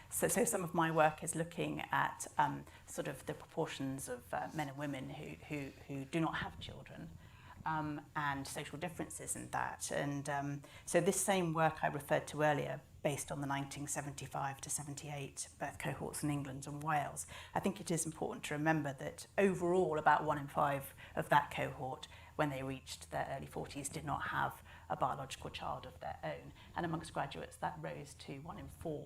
so some of my work is looking at sort of the proportions of men and women who do not have children. And social differences in that. And so this same work I referred to earlier, based on the 1975 to 78 birth cohorts in England and Wales, I think it is important to remember that overall about 1 in 5 of that cohort, when they reached their early 40s, did not have a biological child of their own. And amongst graduates, that rose to 1 in 4.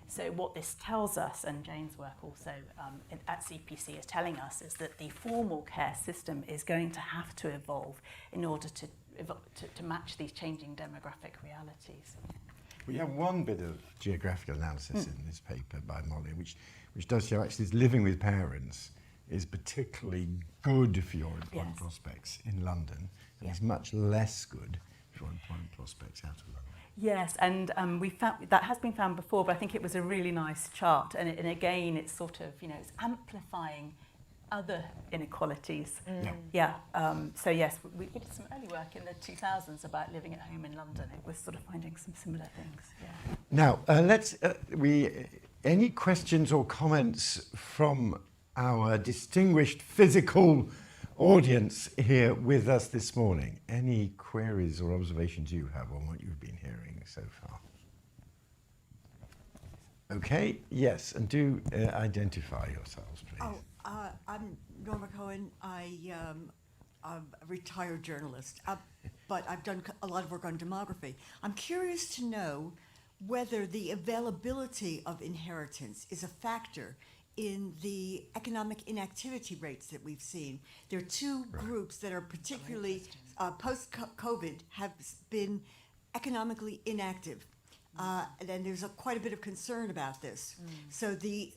So what this tells us, and Jane's work also at CPC is telling us, is that the formal care system is going to have to evolve in order to match these changing demographic realities. We have one bit of geographical analysis in this paper by Molly, which does show actually living with parents is particularly good for your employment prospects in London, and is much less good for your employment prospects out of London. Yes, and we found that has been found before, but I think it was a really nice chart, and again, it's sort of it's amplifying other inequalities. So yes, we did some early work in the 2000s about living at home in London. It was sort of finding some similar things. Yeah. Now, any questions or comments from our distinguished physical audience here with us this morning. Any queries or observations you have on what you've been hearing so far? Okay, yes, and do identify yourselves, please. I'm Norma Cohen. I'm a retired journalist, but I've done a lot of work on demography. I'm curious to know whether the availability of inheritance is a factor in the economic inactivity rates that we've seen. There are two groups that are particularly post-COVID have been economically inactive. And there's quite a bit of concern about this. So the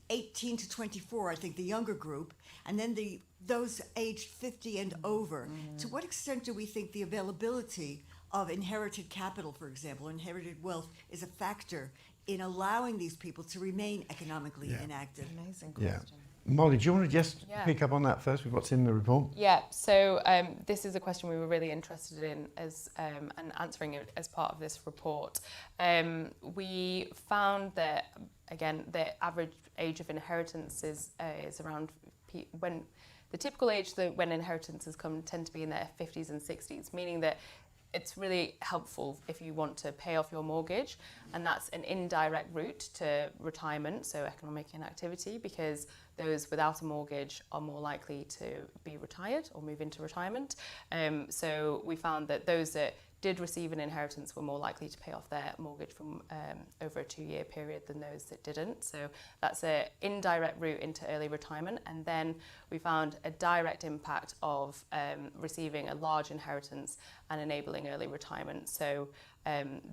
18 to 24, I think the younger group, and then those aged 50 and over. To what extent do we think the availability of inherited capital, for example, inherited wealth, is a factor in allowing these people to remain economically inactive? Amazing Yeah. question. Molly, do you want to just pick up on that first with what's in the report? Yeah, so this is a question we were really interested in as and answering it as part of this report. We found that, again, the average age of inheritance is around when the typical age that when inheritances come tend to be in their 50s and 60s, meaning that it's really helpful if you want to pay off your mortgage, and that's an indirect route to retirement, so economic inactivity, because those without a mortgage are more likely to be retired or move into retirement. So we found that those that did receive an inheritance were more likely to pay off their mortgage from over a 2-year period than those that didn't. So that's an indirect route into early retirement. And then we found a direct impact of receiving a large inheritance and enabling early retirement. So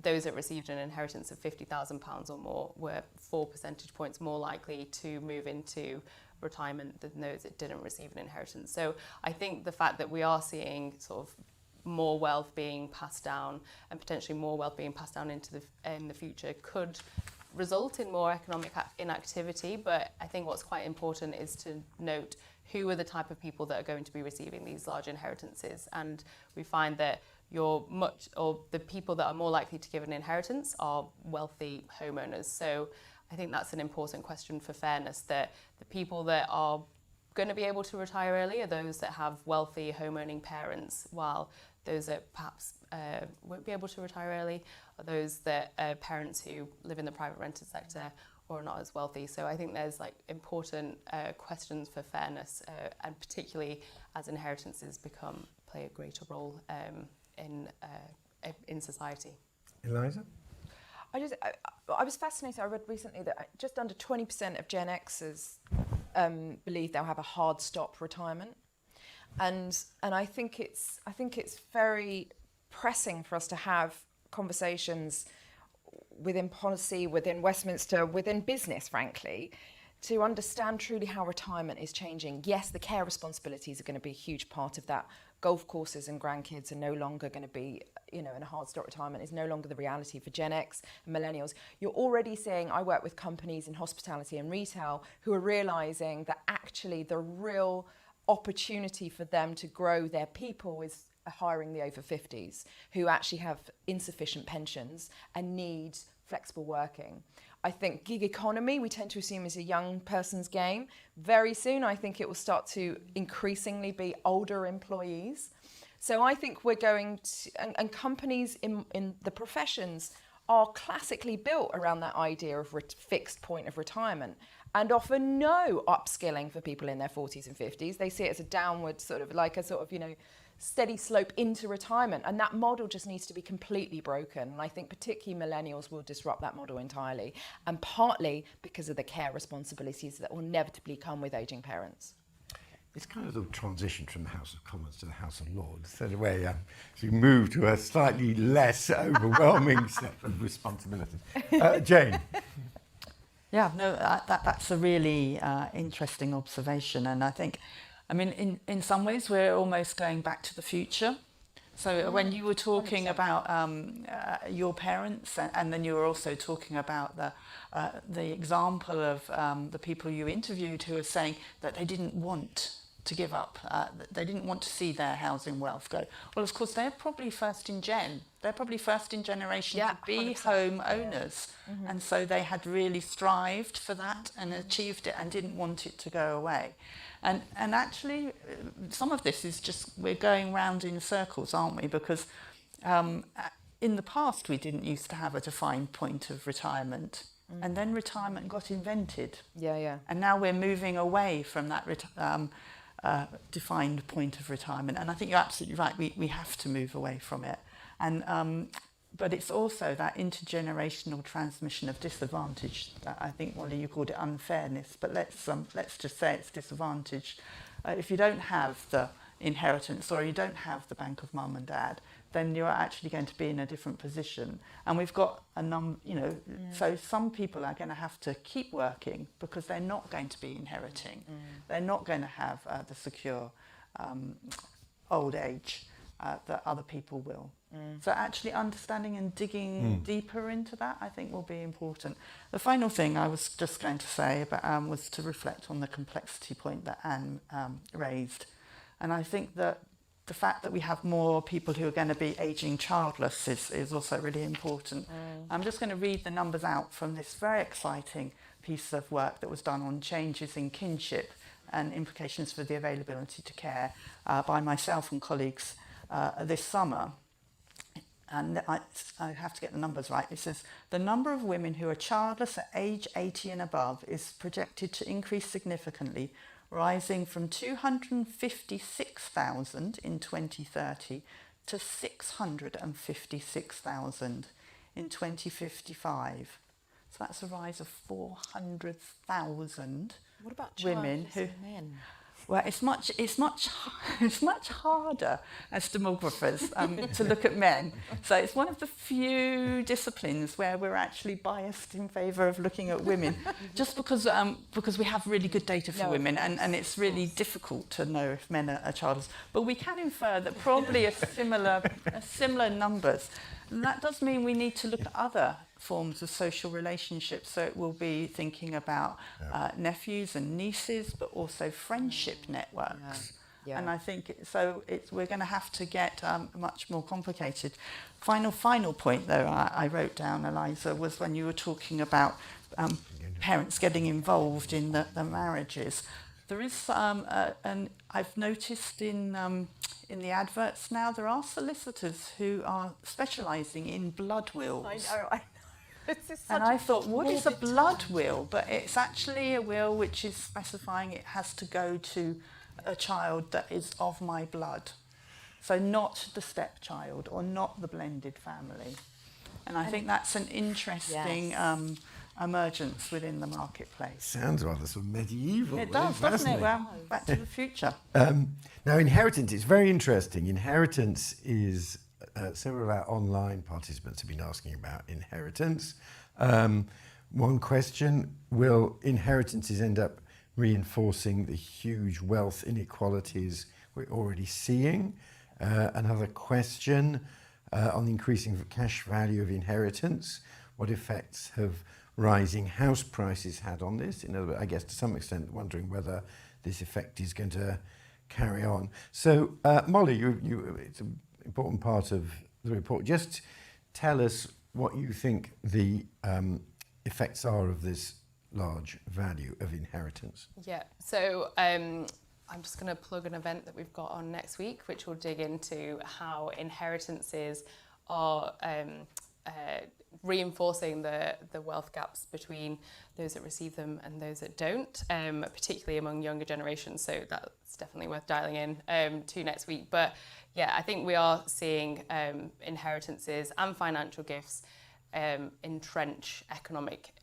those that received an inheritance of £50,000 or more were 4 percentage points more likely to move into retirement than those that didn't receive an inheritance. So I think the fact that we are seeing sort of more wealth being passed down and potentially more wealth being passed down into in the future could result in more economic inactivity. But I think what's quite important is to note who are the type of people that are going to be receiving these large inheritances. And we find that the people that are more likely to give an inheritance are wealthy homeowners. So I think that's an important question for fairness, that the people that are going to be able to retire early are those that have wealthy homeowning parents, while those that perhaps won't be able to retire early are those that parents who live in the private rented sector or are not as wealthy. So I think there's important questions for fairness, and particularly as inheritances play a greater role in society. Eliza? I was fascinated. I read recently that just under 20% of Gen Xers believe they'll have a hard stop retirement, and I think it's very pressing for us to have conversations within policy, within Westminster, within business, frankly, to understand truly how retirement is changing. Yes, the care responsibilities are going to be a huge part of that. Golf courses and grandkids are no longer going to be, and a hard stop retirement is no longer the reality for Gen X and millennials. You're already seeing, I work with companies in hospitality and retail who are realizing that actually the real opportunity for them to grow their people is hiring the over 50s who actually have insufficient pensions and need flexible working. I think gig economy, we tend to assume, is a young person's game. Very soon, I think it will start to increasingly be older employees. So I think we're going to, and companies in the professions are classically built around that idea of fixed point of retirement and offer no upskilling for people in their 40s and 50s. They see it as a downward steady slope into retirement, and that model just needs to be completely broken. And I think particularly millennials will disrupt that model entirely, and partly because of the care responsibilities that will inevitably come with aging parents. It's kind of the transition from the House of Commons to the House of Lords. So in a way, we move to a slightly less overwhelming set of responsibilities. Jane? Yeah, no, that's a really interesting observation, and I think, in some ways, we're almost going back to the future. So when you were talking 100%. About your parents, and then you were also talking about the example of the people you interviewed who are saying that they didn't want to give up. They didn't want to see their housing wealth go. Well, of course, they're probably first in generation Yeah, to be 100%. home owners. And so they had really strived for that and achieved it and didn't want it to go away. And actually, some of this is just, we're going round in circles, aren't we? Because in the past, we didn't used to have a defined point of retirement. And then retirement got invented. Yeah. And now we're moving away from that defined point of retirement. And I think you're absolutely right. We have to move away from it. And but it's also that intergenerational transmission of disadvantage that I think, Molly, you called it unfairness. But let's just say it's disadvantage. If you don't have the inheritance or you don't have the bank of mum and dad, then you're actually going to be in a different position. And we've got so some people are going to have to keep working because they're not going to be inheriting. They're not going to have the secure old age that other people will. So actually understanding and digging deeper into that, I think, will be important. The final thing I was just going to say about, was to reflect on the complexity point that Anne raised. And I think that the fact that we have more people who are going to be ageing childless is also really important. I'm just going to read the numbers out from this very exciting piece of work that was done on changes in kinship and implications for the availability to care by myself and colleagues this summer. And I have to get the numbers right. It says the number of women who are childless at age 80 and above is projected to increase significantly, rising from 256,000 in 2030 to 656,000 in 2055. So that's a rise of 400,000 What about women who. men? Well, it's much harder as demographers to look at men. So it's one of the few disciplines where we're actually biased in favour of looking at women, just because we have really good data for women, and it's really difficult to know if men are childless. But we can infer that probably a similar numbers. And that does mean we need to look at other forms of social relationships. So it will be thinking about nephews and nieces, but also friendship networks. Yeah. And I think we're going to have to get much more complicated. Final point, though, I wrote down, Eliza, was when you were talking about parents getting involved in the marriages. There is, and I've noticed in the adverts now, there are solicitors who are specialising in blood wills. I know. And I thought, what is a blood will? But it's actually a will which is specifying it has to go to a child that is of my blood. So not the stepchild or not the blended family. And I think that's an interesting emergence within the marketplace. Sounds rather sort of medieval. It does, doesn't it? Well, Back to the Future. Now, inheritance is very interesting. Inheritance is, several of our online participants have been asking about inheritance. One question, will inheritances end up reinforcing the huge wealth inequalities we're already seeing? Another question on the increasing cash value of inheritance. What effects have rising house prices had on this? In other words, I guess to some extent wondering whether this effect is going to carry on. So, Molly, it's an important part of the report. Just tell us what you think the effects are of this large value of inheritance. Yeah, so I'm just going to plug an event that we've got on next week, which will dig into how inheritances are reinforcing the wealth gaps between those that receive them and those that don't, particularly among younger generations. So that's definitely worth dialing in to next week. But yeah, I think we are seeing inheritances and financial gifts entrench economic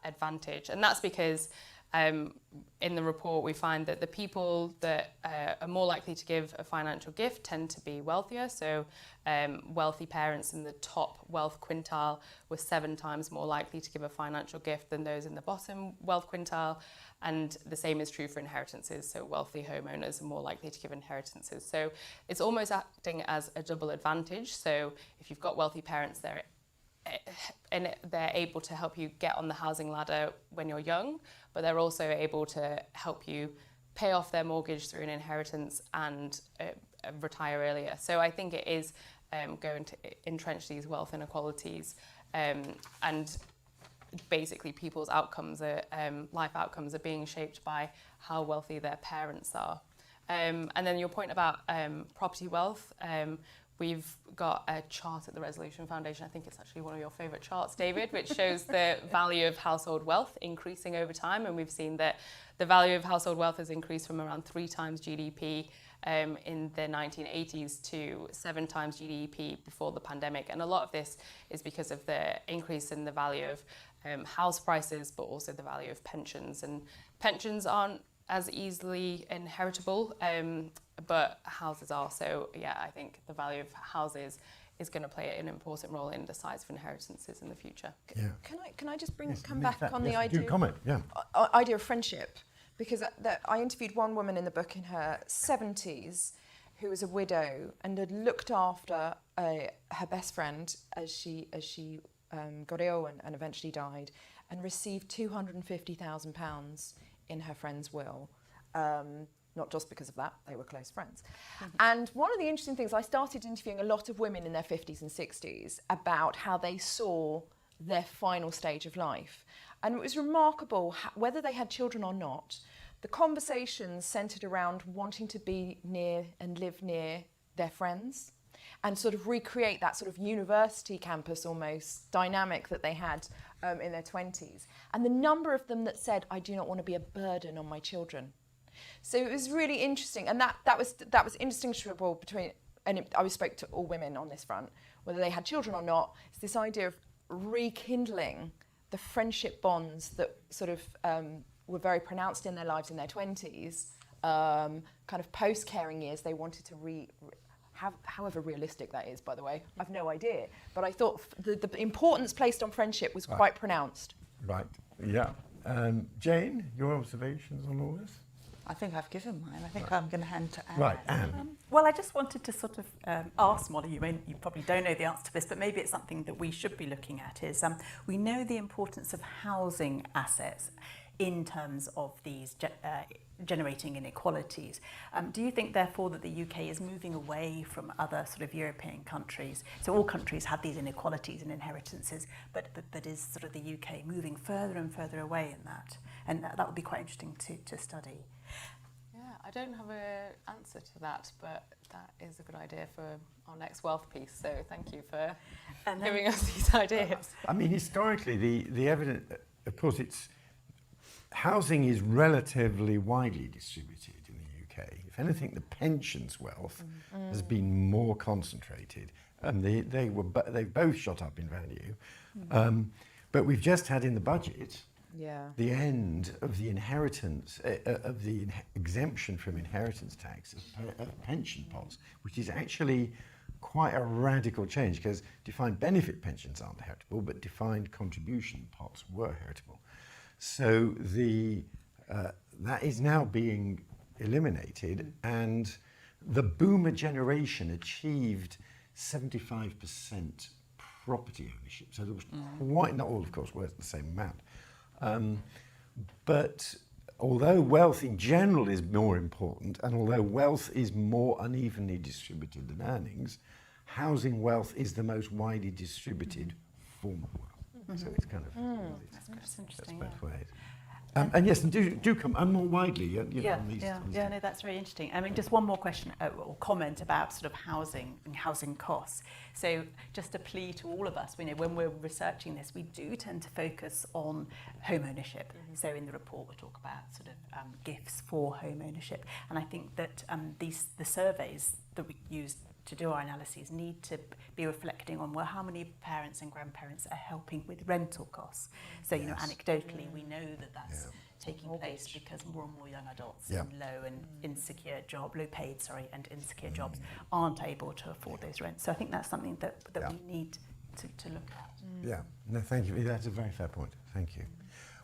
advantage. And that's because in the report we find that the people that are more likely to give a financial gift tend to be wealthier. So wealthy parents in the top wealth quintile were 7 times more likely to give a financial gift than those in the bottom wealth quintile. And the same is true for inheritances. So wealthy homeowners are more likely to give inheritances. So it's almost acting as a double advantage. So if you've got wealthy parents, they're able to help you get on the housing ladder when you're young, but they're also able to help you pay off their mortgage through an inheritance and retire earlier. So I think it is going to entrench these wealth inequalities, and basically people's outcomes are, life outcomes are being shaped by how wealthy their parents are. And then your point about property wealth, we've got a chart at the Resolution Foundation. I think it's actually one of your favourite charts, David, which shows the value of household wealth increasing over time. And we've seen that the value of household wealth has increased from around 3 times GDP in the 1980s to 7 times GDP before the pandemic. And a lot of this is because of the increase in the value of house prices, but also the value of pensions. And pensions aren't as easily inheritable, but houses are. So yeah, I think the value of houses is going to play an important role in the size of inheritances in the future. Yeah. Can I just Yes, come in back fact, on the yes, idea? do comment, yeah. Idea of friendship, because I interviewed one woman in the book in her 70s who was a widow and had looked after her best friend as she got ill and eventually died, and received £250,000 in her friend's will. Not just because of that, they were close friends. And one of the interesting things, I started interviewing a lot of women in their 50s and 60s about how they saw their final stage of life. And it was remarkable, whether they had children or not, the conversations centred around wanting to be near and live near their friends and sort of recreate that sort of university campus almost dynamic that they had in their 20s. And the number of them that said, I do not want to be a burden on my children. So it was really interesting, and that was indistinguishable between, and I spoke to all women on this front, whether they had children or not. It's this idea of rekindling the friendship bonds that sort of were very pronounced in their lives in their 20s, kind of post-caring years. They wanted to have, however realistic that is, by the way, I've no idea. But I thought the importance placed on friendship was quite pronounced. Right, yeah. Jane, your observations on all this? I think I've given mine. I think I'm going to hand to Anne. Right, Anne. Well, I just wanted to sort of ask Molly, you probably don't know the answer to this, but maybe it's something that we should be looking at, is we know the importance of housing assets in terms of these generating inequalities. Do you think, therefore, that the UK is moving away from other sort of European countries? So all countries have these inequalities and inheritances, but is sort of the UK moving further and further away in that? And that would be quite interesting to study. Yeah, I don't have an answer to that, but that is a good idea for our next wealth piece. So thank you for giving us these ideas. I mean, historically, the evidence, of course, housing is relatively widely distributed in the UK. If anything, the pensions wealth has been more concentrated, and they've both shot up in value. But we've just had in the budget the end of the inheritance, of the exemption from inheritance tax of pension pots, which is actually quite a radical change, because defined benefit pensions aren't heritable, but defined contribution pots were heritable. So that is now being eliminated, and the boomer generation achieved 75% property ownership. So there was quite, not all of course worth the same amount. But although wealth in general is more important, and although wealth is more unevenly distributed than earnings, housing wealth is the most widely distributed form of wealth. So it's kind of That's interesting. that's both ways. And yes, and do come and more widely. On these No, that's very interesting. I mean, just one more question or comment about sort of housing and housing costs. So just a plea to all of us, when we're researching this, we do tend to focus on home ownership. So in the report, we talk about sort of gifts for home ownership. And I think that the surveys that we use to do our analyses need to be reflecting on, well, how many parents and grandparents are helping with rental costs. So, anecdotally, we know that that's taking place because more and more young adults in low and insecure and insecure jobs aren't able to afford those rents. So I think that's something that we need to look at. Yeah, no, thank you. That's a very fair point. Thank you.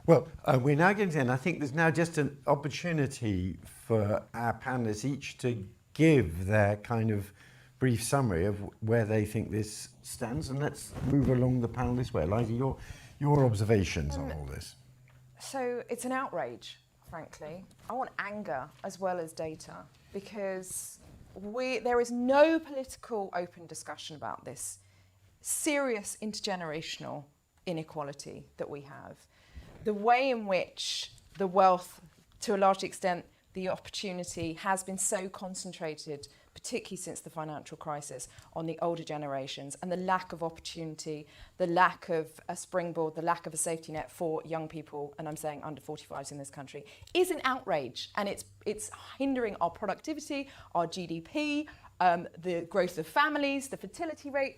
Well, we're now getting to end. I think there's now just an opportunity for our panelists each to give their kind of brief summary of where they think this stands, and let's move along the panel this way. Eliza, your observations on all this. So it's an outrage. frankly. I want anger as well as data, because there is no political open discussion about this serious intergenerational inequality that we have. The way in which the wealth, to a large extent, the opportunity has been so concentrated, particularly since the financial crisis, on the older generations, and the lack of opportunity, the lack of a springboard, the lack of a safety net for young people, and I'm saying under 45s in this country, is an outrage. And it's hindering our productivity, our GDP, the growth of families, the fertility rate,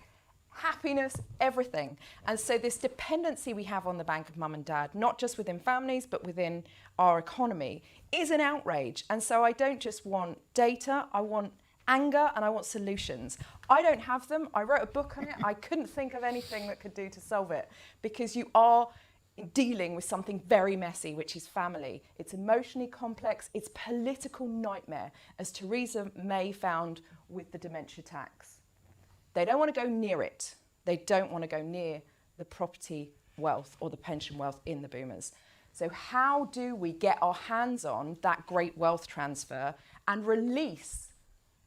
happiness, everything. And so this dependency we have on the bank of mum and dad, not just within families, but within our economy, is an outrage. And so I don't just want data, I want anger, and I want solutions. I don't have them. I wrote a book on it. I couldn't think of anything that could do to solve it, because you are dealing with something very messy, which is family. It's emotionally complex. It's political nightmare, as Theresa May found with the dementia tax. They don't want to go near it. They don't want to go near the property wealth or the pension wealth in the boomers. So how do we get our hands on that great wealth transfer and release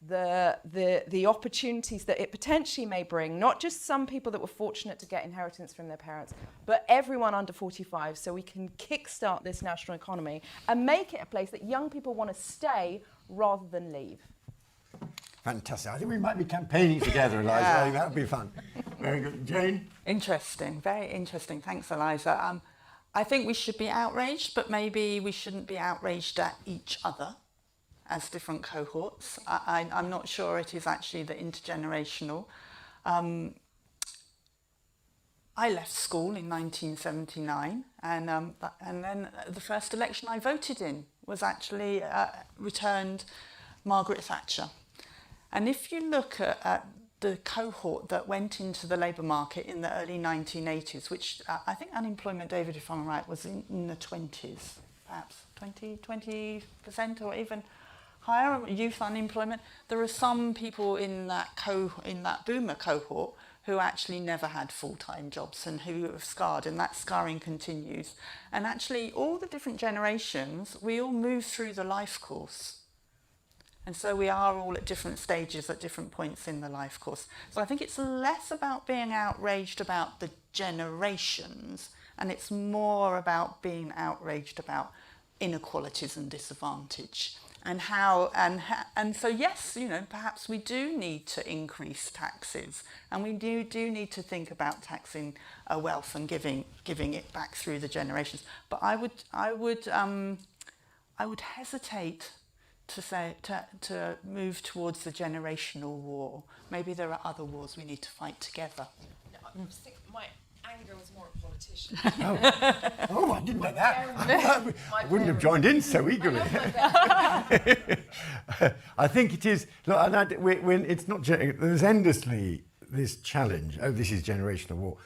the opportunities that it potentially may bring, not just some people that were fortunate to get inheritance from their parents, but everyone under 45, so we can kickstart this national economy and make it a place that young people want to stay rather than leave. Fantastic. I think we might be campaigning together, Eliza. I think that would be fun. Very good. Jane? Interesting, very interesting. Thanks, Eliza. I think we should be outraged, but maybe we shouldn't be outraged at each other as different cohorts. I'm not sure it is actually the intergenerational. I left school in 1979, and then the first election I voted in was actually returned Margaret Thatcher. And if you look at the cohort that went into the labour market in the early 1980s, which I think unemployment, David, if I'm right, was in the 20s, perhaps 20% or even higher, youth unemployment. There are some people in that boomer cohort who actually never had full-time jobs and who have scarred, and that scarring continues. And actually, all the different generations, we all move through the life course. And so we are all at different stages at different points in the life course. So I think it's less about being outraged about the generations, and it's more about being outraged about inequalities and disadvantage. And so yes, perhaps we do need to increase taxes, and we do need to think about taxing wealth and giving it back through the generations. But I would hesitate to move towards the generational war. Maybe there are other wars we need to fight together. No, I just think my anger was more a politician. Oh, I didn't know that. I wouldn't have joined in so eagerly. I think it is. Look, when it's not. There's endlessly this challenge. Oh, this is generational war.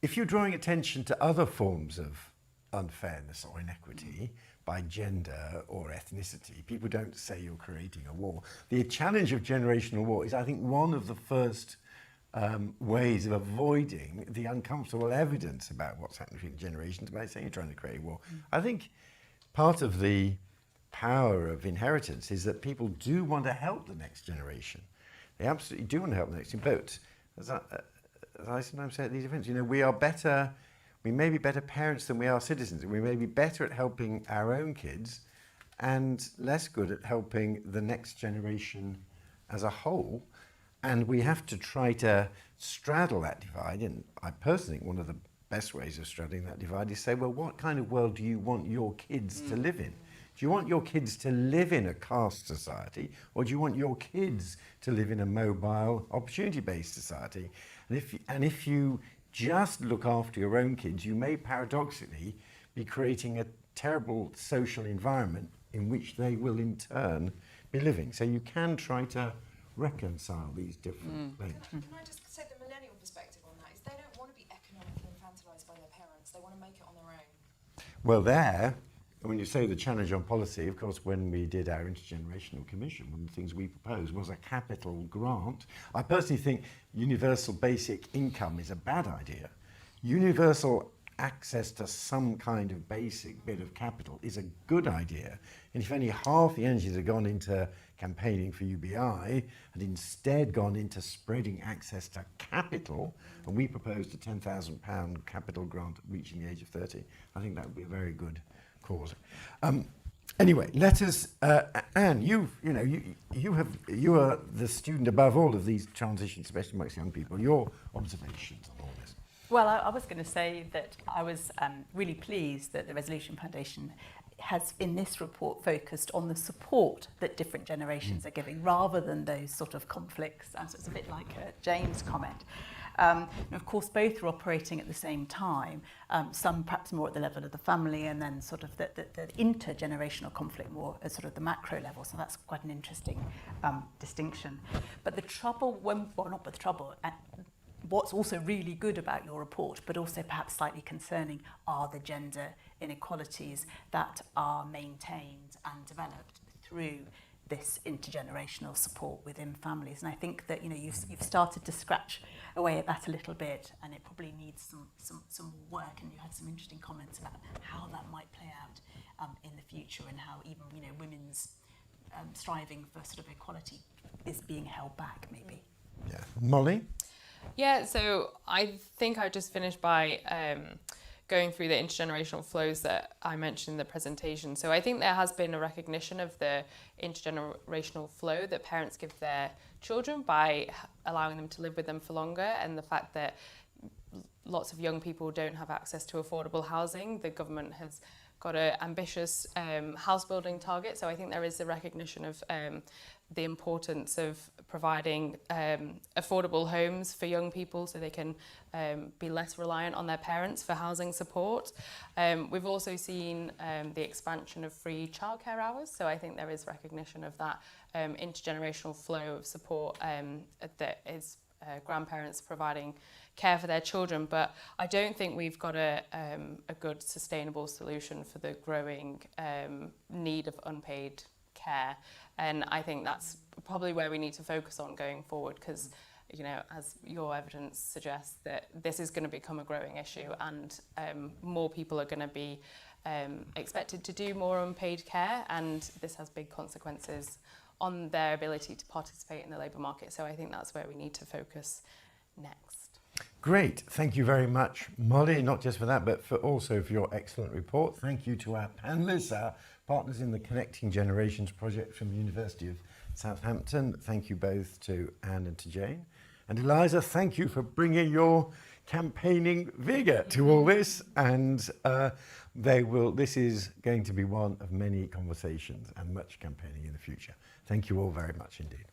If you're drawing attention to other forms of unfairness or inequity by gender or ethnicity, people don't say you're creating a war. The challenge of generational war is, I think, one of the first ways of avoiding the uncomfortable evidence about what's happening between generations by saying you're trying to create a war. I think part of the power of inheritance is that people do want to help the next generation. They absolutely do want to help the next generation. But as I sometimes say at these events, we may be better parents than we are citizens. We may be better at helping our own kids and less good at helping the next generation as a whole. And we have to try to straddle that divide. And I personally think one of the best ways of straddling that divide is say, well, what kind of world do you want your kids to live in? Do you want your kids to live in a caste society, or do you want your kids to live in a mobile, opportunity-based society? And if you just look after your own kids, you may paradoxically be creating a terrible social environment in which they will in turn be living. So you can try to reconcile these different things. Can I just say the millennial perspective on that is they don't want to be economically infantilised by their parents. They want to make it on their own. Well, when you say the challenge on policy, of course, when we did our intergenerational commission, one of the things we proposed was a capital grant. I personally think universal basic income is a bad idea. Universal access to some kind of basic bit of capital is a good idea. And if only half the energies had gone into campaigning for UBI and instead gone into spreading access to capital, and we proposed a £10,000 capital grant reaching the age of 30, I think that would be a very good cause. Anyway, let us, Anne, you are the student above all of these transitions, especially amongst young people. Your observations on all this. Well, I was going to say that I was really pleased that the Resolution Foundation has, in this report, focused on the support that different generations are giving, rather than those sort of conflicts. And so it's a bit like Jane's comment. And of course, both are operating at the same time, some perhaps more at the level of the family, and then sort of the intergenerational conflict more at sort of the macro level. So that's quite an interesting distinction. But the trouble, what's also really good about your report, but also perhaps slightly concerning, are the gender inequalities that are maintained and developed through this intergenerational support within families. And I think that you've started to scratch away at that a little bit, and it probably needs some work. And you had some interesting comments about how that might play out in the future, and how even women's striving for sort of equality is being held back, maybe. Yeah, Molly. Yeah, so I think I just finished by going through the intergenerational flows that I mentioned in the presentation. So I think there has been a recognition of the intergenerational flow that parents give their children by allowing them to live with them for longer, and the fact that lots of young people don't have access to affordable housing. The government has got an ambitious house building target, so I think there is a recognition of the importance of providing affordable homes for young people so they can be less reliant on their parents for housing support. We've also seen the expansion of free childcare hours, so I think there is recognition of that intergenerational flow of support that is grandparents providing care for their children. But I don't think we've got a good sustainable solution for the growing need of unpaid care. And I think that's probably where we need to focus on going forward, because as your evidence suggests, that this is going to become a growing issue, and more people are going to be expected to do more unpaid care, and this has big consequences on their ability to participate in the labour market. So I think that's where we need to focus next. Great. Thank you very much, Molly, not just for that, but also for your excellent report. Thank you to our panellists, our partners in the Connecting Generations project from the University of Southampton. Thank you both to Anne and to Jane. And Eliza, thank you for bringing your campaigning vigour to all this. And this is going to be one of many conversations and much campaigning in the future. Thank you all very much indeed.